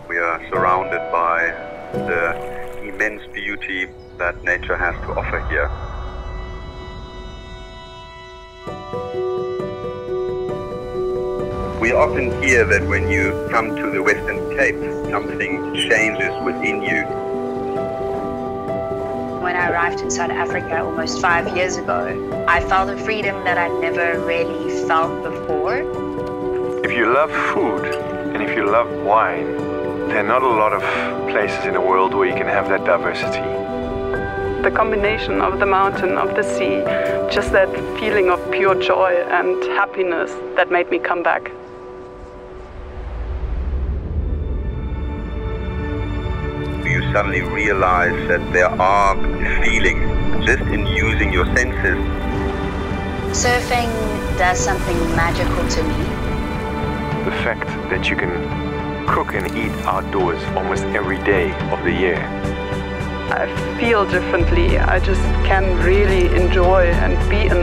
S8: We are surrounded by the immense beauty that nature has to offer here. We often hear that when you come to the Western Cape, something changes within you.
S9: When I arrived in South Africa almost 5 years ago, I felt a freedom that I'd never really felt before.
S10: If you love food and if you love wine, there are not a lot of places in the world where you can have that diversity.
S11: The combination of the mountain, of the sea, just that feeling of pure joy and happiness that made me come back.
S8: You suddenly realize that there are feelings just in using your senses.
S9: Surfing does something magical to me.
S10: The fact that you can cook and eat outdoors almost every day of the year.
S11: I feel differently. I just can really enjoy and be in